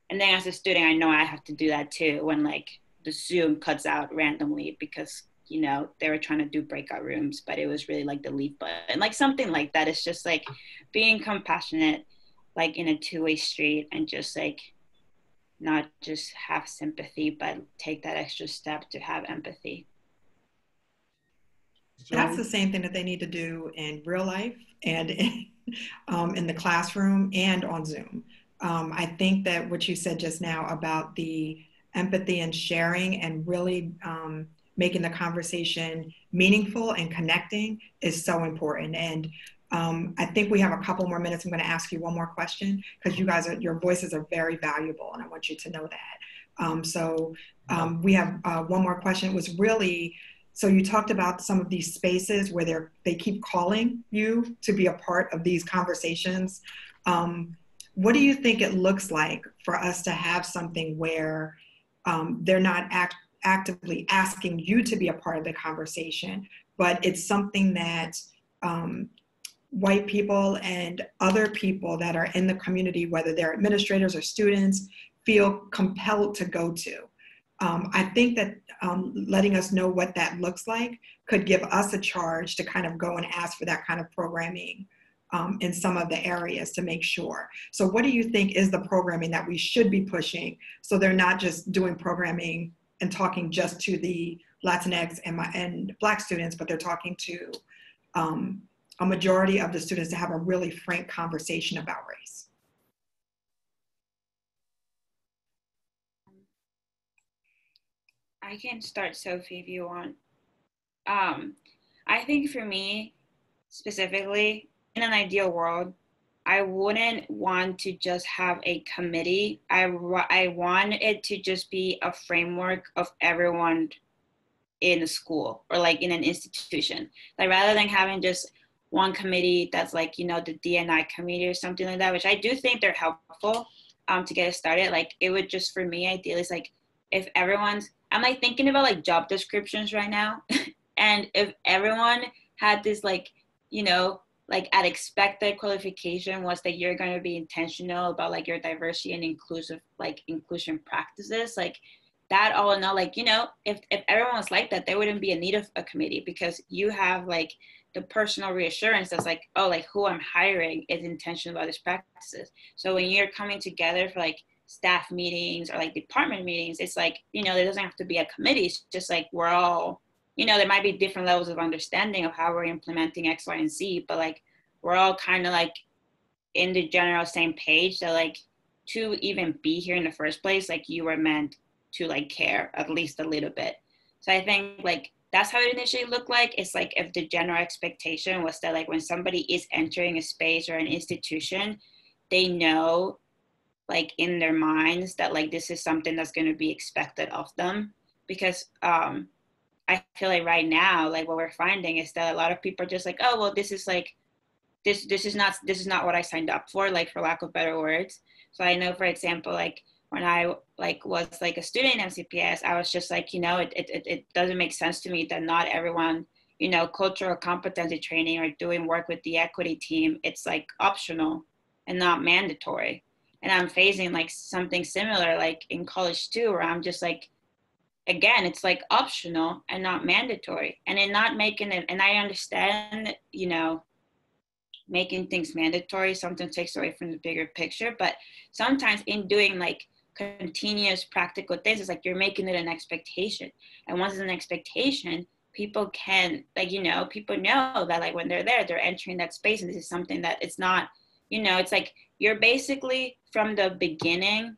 And then as a student, I know I have to do that too when like the Zoom cuts out randomly because you know they were trying to do breakout rooms, but it was really like the leave button, like something like that. It's just like being compassionate, like in a two-way street, and just like not just have sympathy, but take that extra step to have empathy. That's the same thing that they need to do in real life and in the classroom and on Zoom. I think that what you said just now about the empathy and sharing and really making the conversation meaningful and connecting is so important. And I think we have a couple more minutes. I'm going to ask you one more question because you guys, your voices are very valuable, and I want you to know that. We have one more question. It was really, so you talked about some of these spaces where they keep calling you to be a part of these conversations. What do you think it looks like for us to have something where they're not actively asking you to be a part of the conversation, but it's something that white people and other people that are in the community, whether they're administrators or students, feel compelled to go to? I think that letting us know what that looks like could give us a charge to kind of go and ask for that kind of programming in some of the areas to make sure. So what do you think is the programming that we should be pushing so they're not just doing programming and talking just to the Latinx and Black students, but they're talking to a majority of the students to have a really frank conversation about race? I can start, Sophie, if you want. I think for me, specifically, in an ideal world, I wouldn't want to just have a committee. I want it to just be a framework of everyone in a school or like in an institution. Like rather than having just one committee that's like, you know, the D&I committee or something like that, which I do think they're helpful to get it started. Like it would just, for me, ideally, it's like if everyone's, I'm like thinking about like job descriptions right now. And if everyone had this like, you know, like at expected qualification was that you're going to be intentional about like your diversity and inclusion practices, like that all in all, like, you know, if everyone was like that, there wouldn't be a need of a committee because you have like the personal reassurance that's like, oh, like who I'm hiring is intentional about these practices. So when you're coming together for like staff meetings or like department meetings, it's like, you know, there doesn't have to be a committee. It's just like we're all, you know, there might be different levels of understanding of how we're implementing X, Y, and Z, but like we're all kind of like in the general same page that like to even be here in the first place, like you were meant to like care at least a little bit. So I think like that's how it initially looked like. It's like if the general expectation was that like when somebody is entering a space or an institution, they know like in their minds that like this is something that's going to be expected of them. Because I feel like right now, like what we're finding is that a lot of people are just like, oh, well, this is like, this is not what I signed up for, like for lack of better words. So I know, for example, like when I like was like a student in MCPS, I was just like, you know, it doesn't make sense to me that not everyone, you know, cultural competency training or doing work with the equity team, it's like optional and not mandatory. And I'm facing like something similar, like in college too, where I'm just like, again, it's like optional and not mandatory, and in not making it, and I understand, you know, making things mandatory sometimes takes away from the bigger picture, but sometimes in doing like continuous practical things, it's like you're making it an expectation. And once it's an expectation, people can, like, you know, people know that like when they're there, they're entering that space, and this is something that it's not, you know, it's like you're basically from the beginning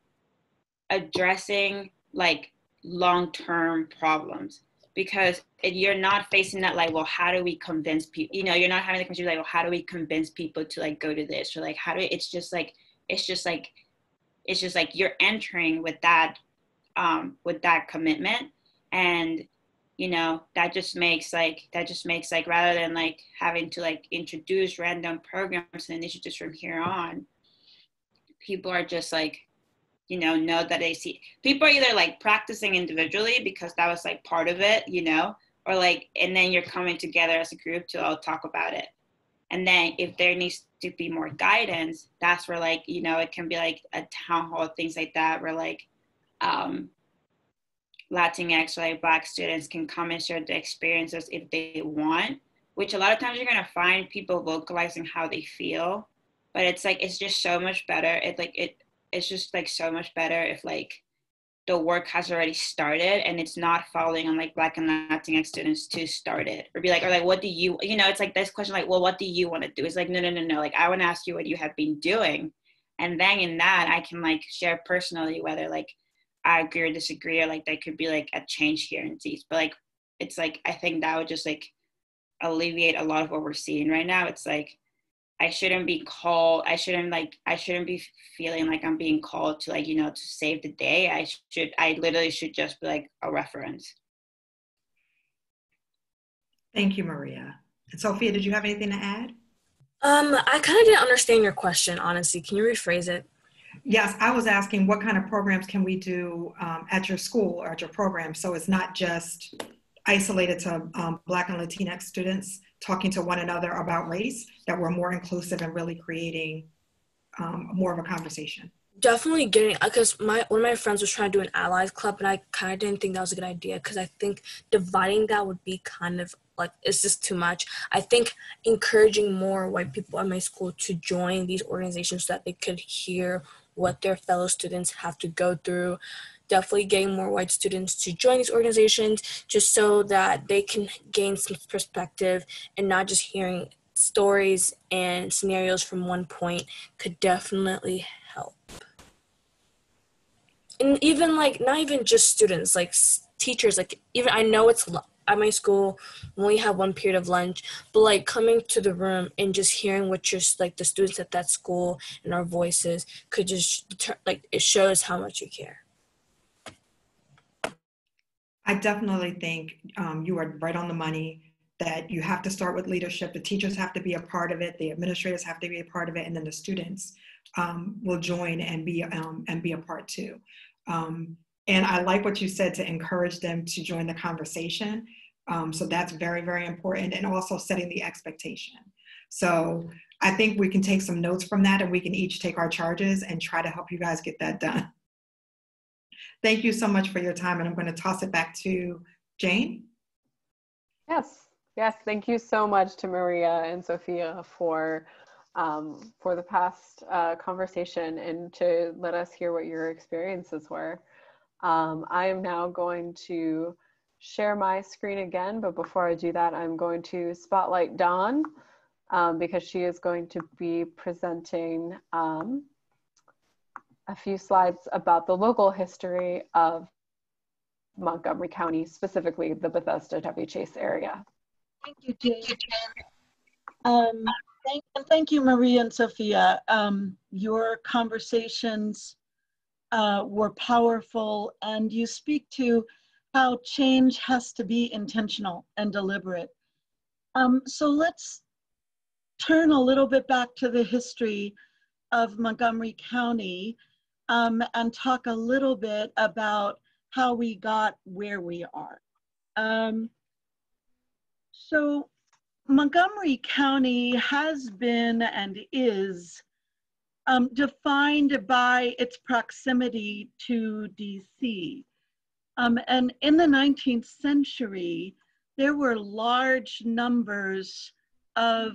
addressing like long-term problems, because you're not facing that like, well, how do we convince people, you know, you're not having the conversation like, well, how do we convince people to like go to this, or like how do we, it's just like you're entering with that commitment. And you know, that just makes like rather than like having to like introduce random programs and initiatives from here on, people are just like, you know that they see people are either like practicing individually because that was like part of it, you know, or like, and then you're coming together as a group to all talk about it. And then if there needs to be more guidance, that's where like, you know, it can be like a town hall, things like that, where like Latinx or like Black students can come and share the experiences if they want, which a lot of times you're going to find people vocalizing how they feel, but it's like, it's just so much better. It's just like so much better if like the work has already started and it's not falling on like Black and Latinx students to start it, or be like, or like, what do you, you know, it's like this question, like, well, what do you want to do? It's like, no, like, I want to ask you what you have been doing. And then in that, I can like share personally whether like I agree or disagree, or like there could be like a change here in these. But like, it's like, I think that would just like alleviate a lot of what we're seeing right now. It's like, I shouldn't be feeling like I'm being called to like, you know, to save the day. I literally should just be like a reference. Thank you, Maria. And Sophia, did you have anything to add? I kind of didn't understand your question, honestly. Can you rephrase it? Yes, I was asking what kind of programs can we do at your school or at your program, so it's not just isolated to Black and Latinx students talking to one another about race, that we're more inclusive and really creating more of a conversation. Definitely getting, because one of my friends was trying to do an allies club, and I kind of didn't think that was a good idea, because I think dividing that would be kind of like, it's just too much. I think encouraging more white people at my school to join these organizations so that they could hear what their fellow students have to go through. Definitely getting more white students to join these organizations just so that they can gain some perspective, and not just hearing stories and scenarios from one point could definitely help. And even like, not even just students, like teachers, like even, I know it's at my school, we only have one period of lunch, but like coming to the room and just hearing what just like the students at that school and our voices could just like, it shows how much you care. I definitely think you are right on the money, that you have to start with leadership. The teachers have to be a part of it. The administrators have to be a part of it. And then the students will join and be a part too. And I like what you said, to encourage them to join the conversation. So that's very, very important. And also setting the expectation. So I think we can take some notes from that, and we can each take our charges and try to help you guys get that done. Thank you so much for your time. And I'm going to toss it back to Jane. Yes. Thank you so much to Maria and Sophia for the past conversation, and to let us hear what your experiences were. I am now going to share my screen again, but before I do that, I'm going to spotlight Dawn because she is going to be presenting a few slides about the local history of Montgomery County, specifically the Bethesda, Chevy Chase area. Thank you, Jane. Thank you, Maria and Sophia. Your conversations were powerful, and you speak to how change has to be intentional and deliberate. So let's turn a little bit back to the history of Montgomery County and talk a little bit about how we got where we are. So Montgomery County has been and is defined by its proximity to DC. And in the 19th century, there were large numbers of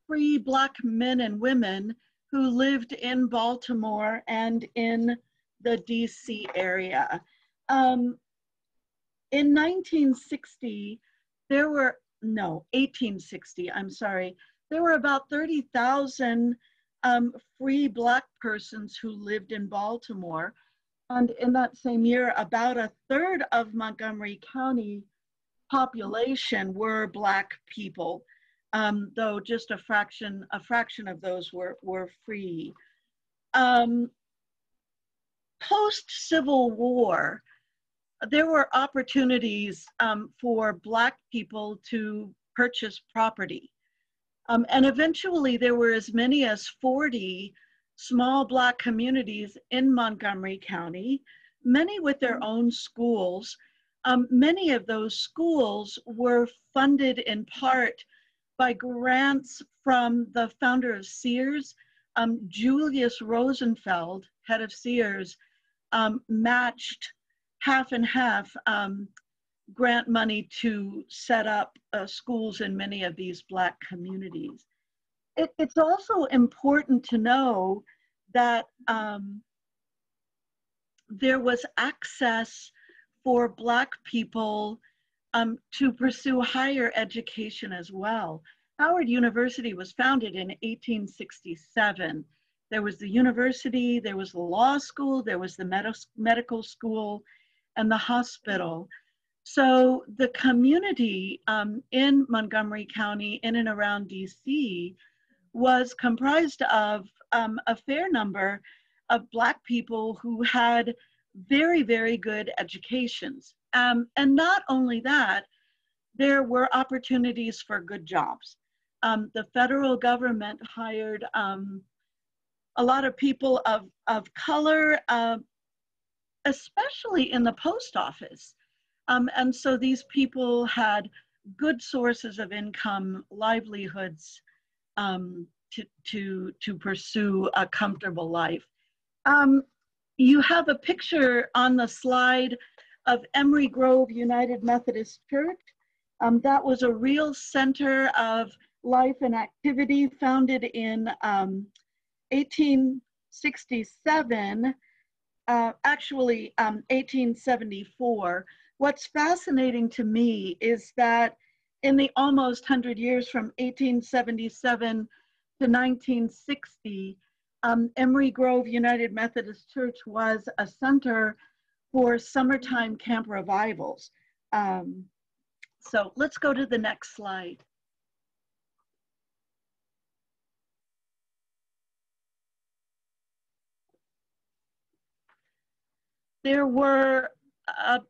free Black men and women who lived in Baltimore and in the DC area. In 1860, there were about 30,000 free Black persons who lived in Baltimore. And in that same year, about a third of Montgomery County population were Black people, though just a fraction of those were free. Post-Civil War, there were opportunities for Black people to purchase property. And eventually there were as many as 40 small Black communities in Montgomery County, many with their own schools. Many of those schools were funded in part by grants from the founder of Sears. Julius Rosenfeld, head of Sears, matched half and half grant money to set up schools in many of these Black communities. It's also important to know that there was access for Black people to pursue higher education as well. Howard University was founded in 1867. There was the university, there was the law school, there was the medical school, and the hospital. So the community in Montgomery County, in and around DC, was comprised of a fair number of Black people who had very, very good educations. And not only that, there were opportunities for good jobs. The federal government hired a lot of people of color, especially in the post office. And so these people had good sources of income, livelihoods, to pursue a comfortable life. You have a picture on the slide of Emory Grove United Methodist Church. That was a real center of life and activity, founded in 1867, actually 1874. What's fascinating to me is that in the almost 100 years from 1877 to 1960, Emory Grove United Methodist Church was a center for summertime camp revivals. So let's go to the next slide. There were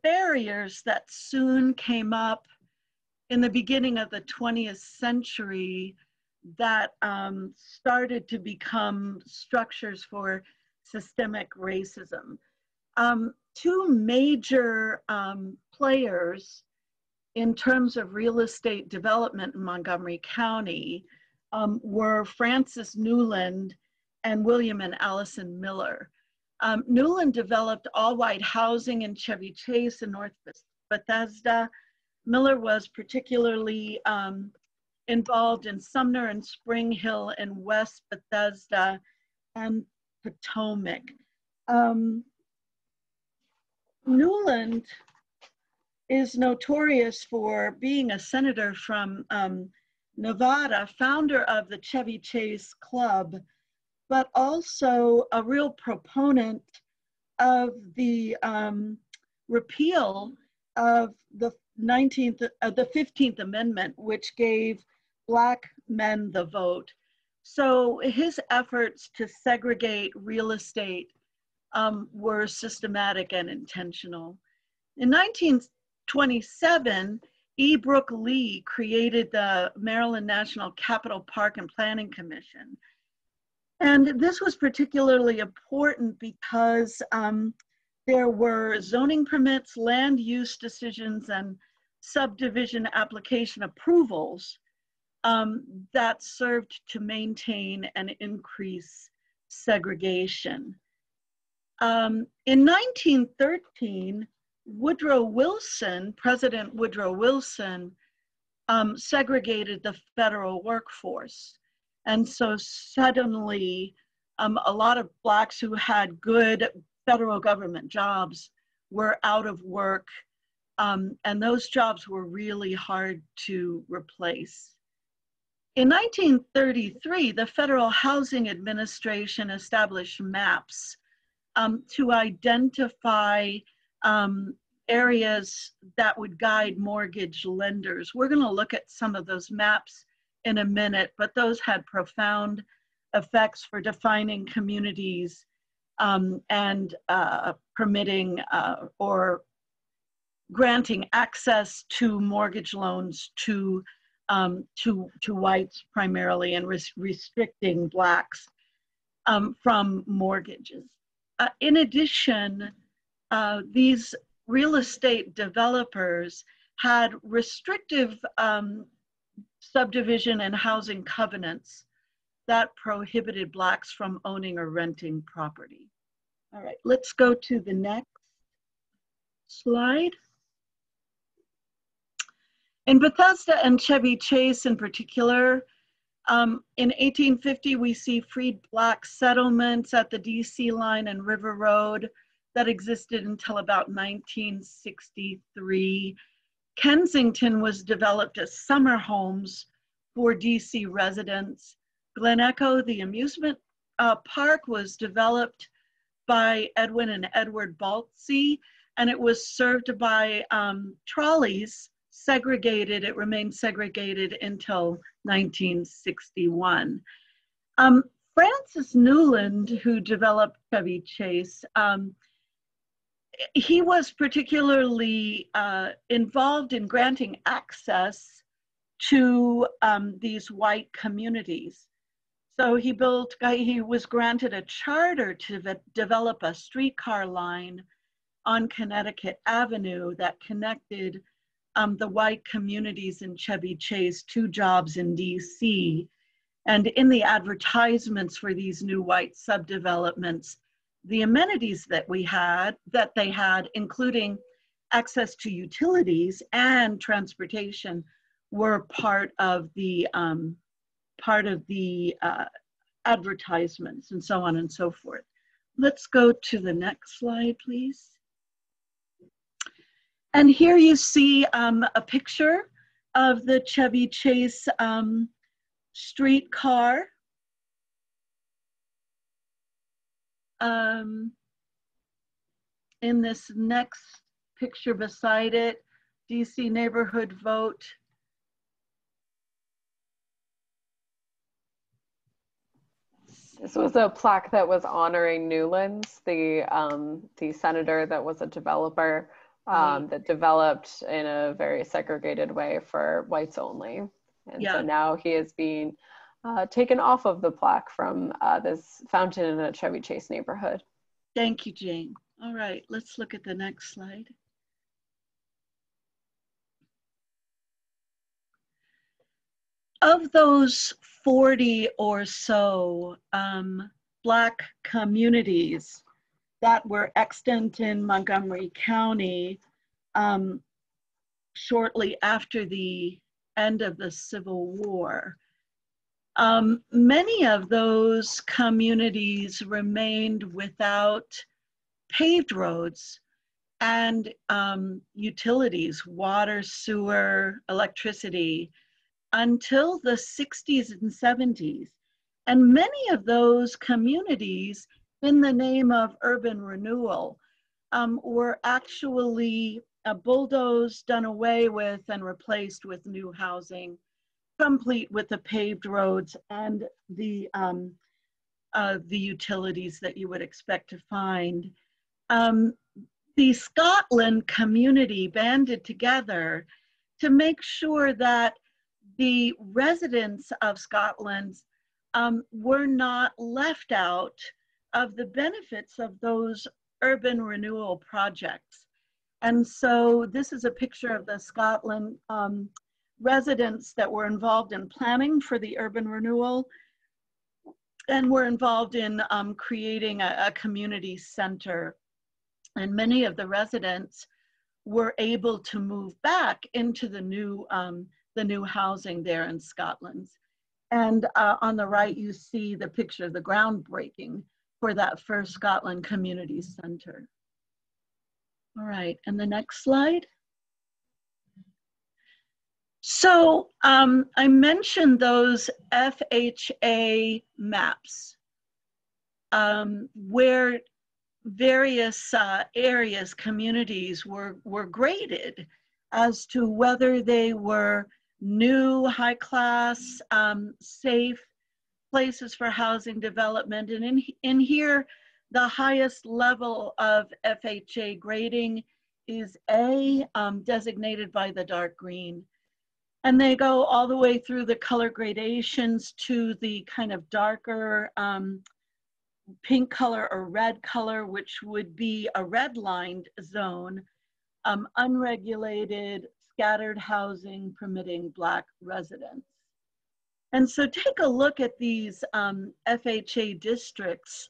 barriers that soon came up in the beginning of the 20th century that started to become structures for systemic racism. Two major players in terms of real estate development in Montgomery County were Francis Newland and William and Allison Miller. Newland developed all-white housing in Chevy Chase in North Bethesda. Miller was particularly involved in Sumner and Spring Hill in West Bethesda and Potomac. Newland is notorious for being a senator from Nevada, founder of the Chevy Chase Club, but also a real proponent of the repeal of the 15th Amendment, which gave Black men the vote. So his efforts to segregate real estate were systematic and intentional. In 1927, E. Brooke Lee created the Maryland National Capital Park and Planning Commission. And this was particularly important because there were zoning permits, land use decisions, and subdivision application approvals that served to maintain and increase segregation. In 1913, President Woodrow Wilson, segregated the federal workforce. And so suddenly, a lot of Blacks who had good federal government jobs were out of work, and those jobs were really hard to replace. In 1933, the Federal Housing Administration established maps to identify areas that would guide mortgage lenders. We're going to look at some of those maps in a minute, but those had profound effects for defining communities and permitting or granting access to mortgage loans to whites primarily, and restricting Blacks from mortgages. In addition, these real estate developers had restrictive subdivision and housing covenants that prohibited Blacks from owning or renting property. All right, let's go to the next slide. In Bethesda and Chevy Chase in particular, in 1850, we see freed Black settlements at the DC line and River Road. that existed until about 1963. Kensington was developed as summer homes for DC residents. Glen Echo, the amusement park, was developed by Edwin and Edward Baltzy, and it was served by trolleys, segregated. It remained segregated until 1961. Francis Newland, who developed Chevy Chase, he was particularly involved in granting access to these white communities. So he was granted a charter to develop a streetcar line on Connecticut Avenue that connected the white communities in Chevy Chase to jobs in DC. And in the advertisements for these new white subdevelopments, the amenities that they had, including access to utilities and transportation, were part of the advertisements, and so on and so forth. Let's go to the next slide, please. And here you see a picture of the Chevy Chase streetcar. In this next picture beside it, DC neighborhood vote. This was a plaque that was honoring Newlands, the senator that was a developer that developed in a very segregated way for whites only. And so now he is being taken off of the plaque from this fountain in a Chevy Chase neighborhood. Thank you, Jane. All right, let's look at the next slide. Of those 40 or so Black communities that were extant in Montgomery County shortly after the end of the Civil War, many of those communities remained without paved roads and utilities, water, sewer, electricity, until the 60s and 70s. And many of those communities, in the name of urban renewal, were actually bulldozed, done away with, and replaced with new housing, complete with the paved roads and the utilities that you would expect to find. The Scotland community banded together to make sure that the residents of Scotland were not left out of the benefits of those urban renewal projects. And so this is a picture of the Scotland residents that were involved in planning for the urban renewal and were involved in creating a community center. And many of the residents were able to move back into the new housing there in Scotland. And on the right, you see the picture of the groundbreaking for that first Scotland Community Center. All right, and the next slide. So I mentioned those FHA maps where various areas, communities were graded as to whether they were new, high class, safe places for housing development. And in here, the highest level of FHA grading is A, designated by the dark green. And they go all the way through the color gradations to the kind of darker pink color or red color, which would be a redlined zone, unregulated, scattered housing permitting Black residents. And so take a look at these FHA districts.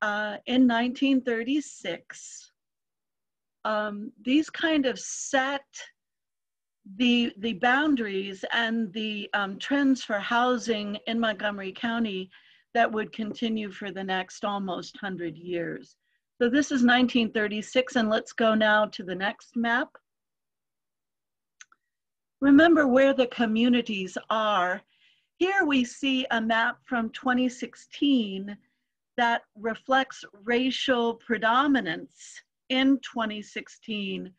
In 1936, these kind of set the boundaries and the trends for housing in Montgomery County that would continue for the next almost 100 years. So this is 1936, and let's go now to the next map. Remember where the communities are. Here we see a map from 2016 that reflects racial predominance in 2016,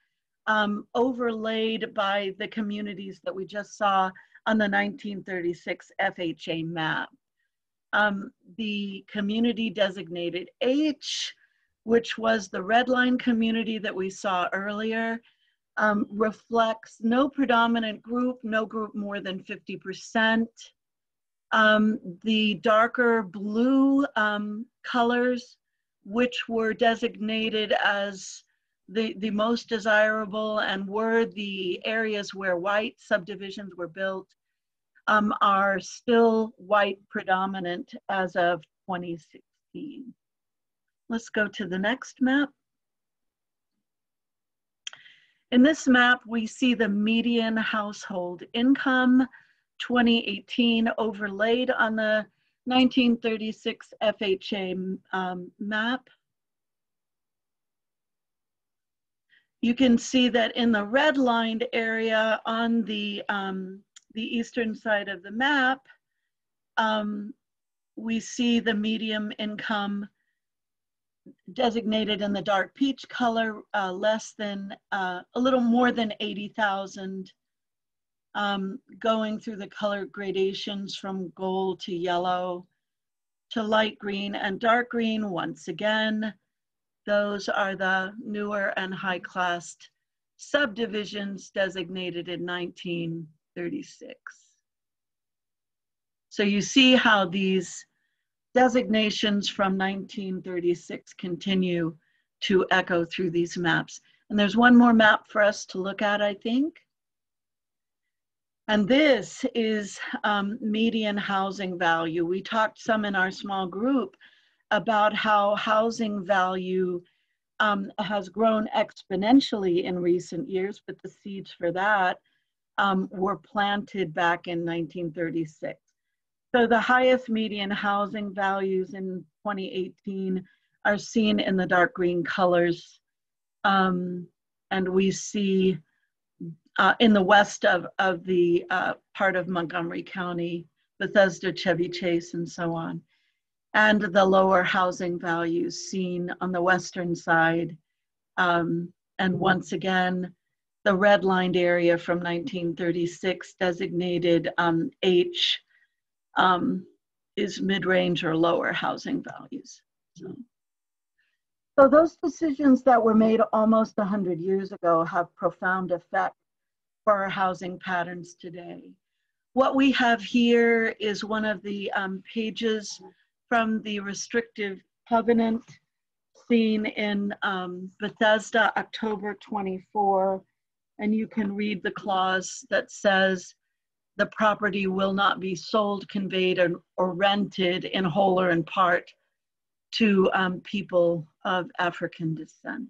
overlaid by the communities that we just saw on the 1936 FHA map. The community designated H, which was the red line community that we saw earlier, reflects no predominant group, no group more than 50%. The darker blue colors, which were designated as the most desirable and were the areas where white subdivisions were built, are still white predominant as of 2016. Let's go to the next map. In this map, we see the median household income 2018 overlaid on the 1936 FHA map. You can see that in the red-lined area on the eastern side of the map, we see the median income designated in the dark peach color, less than, a little more than 80,000, going through the color gradations from gold to yellow to light green and dark green. Once again, those are the newer and high-classed subdivisions designated in 1936. So you see how these designations from 1936 continue to echo through these maps. And there's one more map for us to look at, I think. And this is median housing value. We talked some in our small group about how housing value has grown exponentially in recent years, but the seeds for that were planted back in 1936. So the highest median housing values in 2018 are seen in the dark green colors. And we see in the west of the part of Montgomery County, Bethesda, Chevy Chase, and so on. And the lower housing values seen on the western side. And once again, the red-lined area from 1936 designated H is mid-range or lower housing values. So those decisions that were made almost 100 years ago have profound effect for our housing patterns today. What we have here is one of the pages from the restrictive covenant seen in Bethesda, October 24, and you can read the clause that says, the property will not be sold, conveyed, or rented in whole or in part to people of African descent.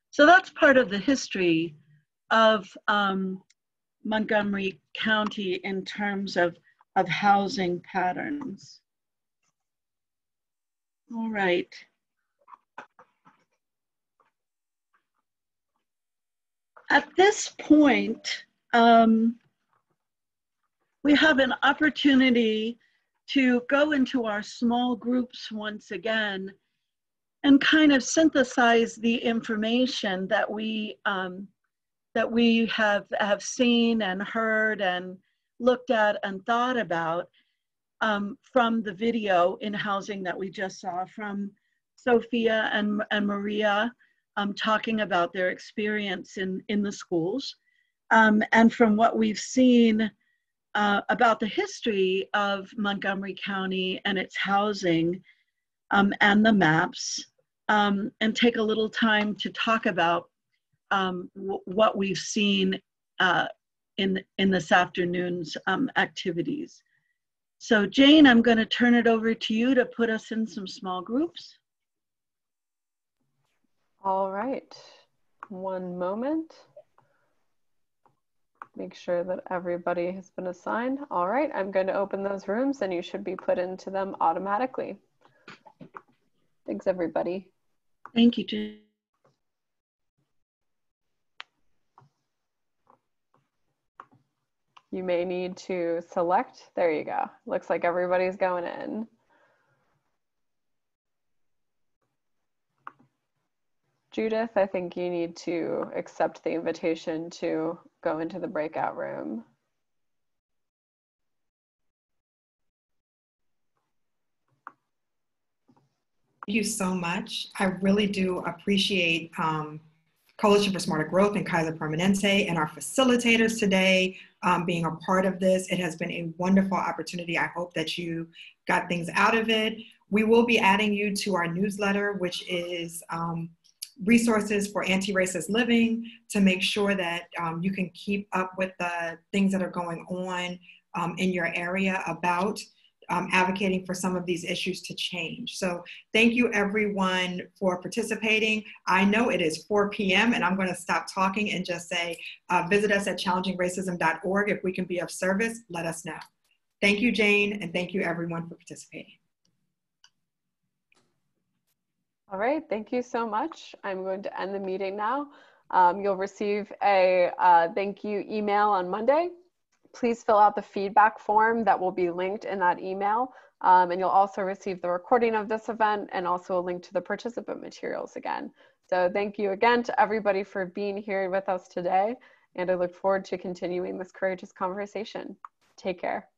So that's part of the history of Montgomery County in terms of housing patterns. All right. At this point, we have an opportunity to go into our small groups once again and kind of synthesize the information that we have seen and heard and looked at and thought about from the video in housing that we just saw from Sophia and Maria talking about their experience in the schools, and from what we've seen about the history of Montgomery County and its housing and the maps, and take a little time to talk about what we've seen in this afternoon's activities. So Jane, I'm going to turn it over to you to put us in some small groups. All right, one moment. Make sure that everybody has been assigned. All right, I'm going to open those rooms and you should be put into them automatically. Thanks, everybody. Thank you, Jane. You may need to select. There you go. Looks like everybody's going in. Judith, I think you need to accept the invitation to go into the breakout room. Thank you so much. I really do appreciate Coalition for Smarter Growth and Kaiser Permanente and our facilitators today being a part of this. It has been a wonderful opportunity. I hope that you got things out of it. We will be adding you to our newsletter, which is resources for anti-racist living, to make sure that you can keep up with the things that are going on in your area about advocating for some of these issues to change. So thank you everyone for participating. I know it is 4 p.m. and I'm going to stop talking and just say, visit us at challengingracism.org. If we can be of service, let us know. Thank you, Jane, and thank you everyone for participating. All right, thank you so much. I'm going to end the meeting now. You'll receive a thank you email on Monday. Please fill out the feedback form that will be linked in that email. And you'll also receive the recording of this event and also a link to the participant materials again. So thank you again to everybody for being here with us today. And I look forward to continuing this courageous conversation. Take care.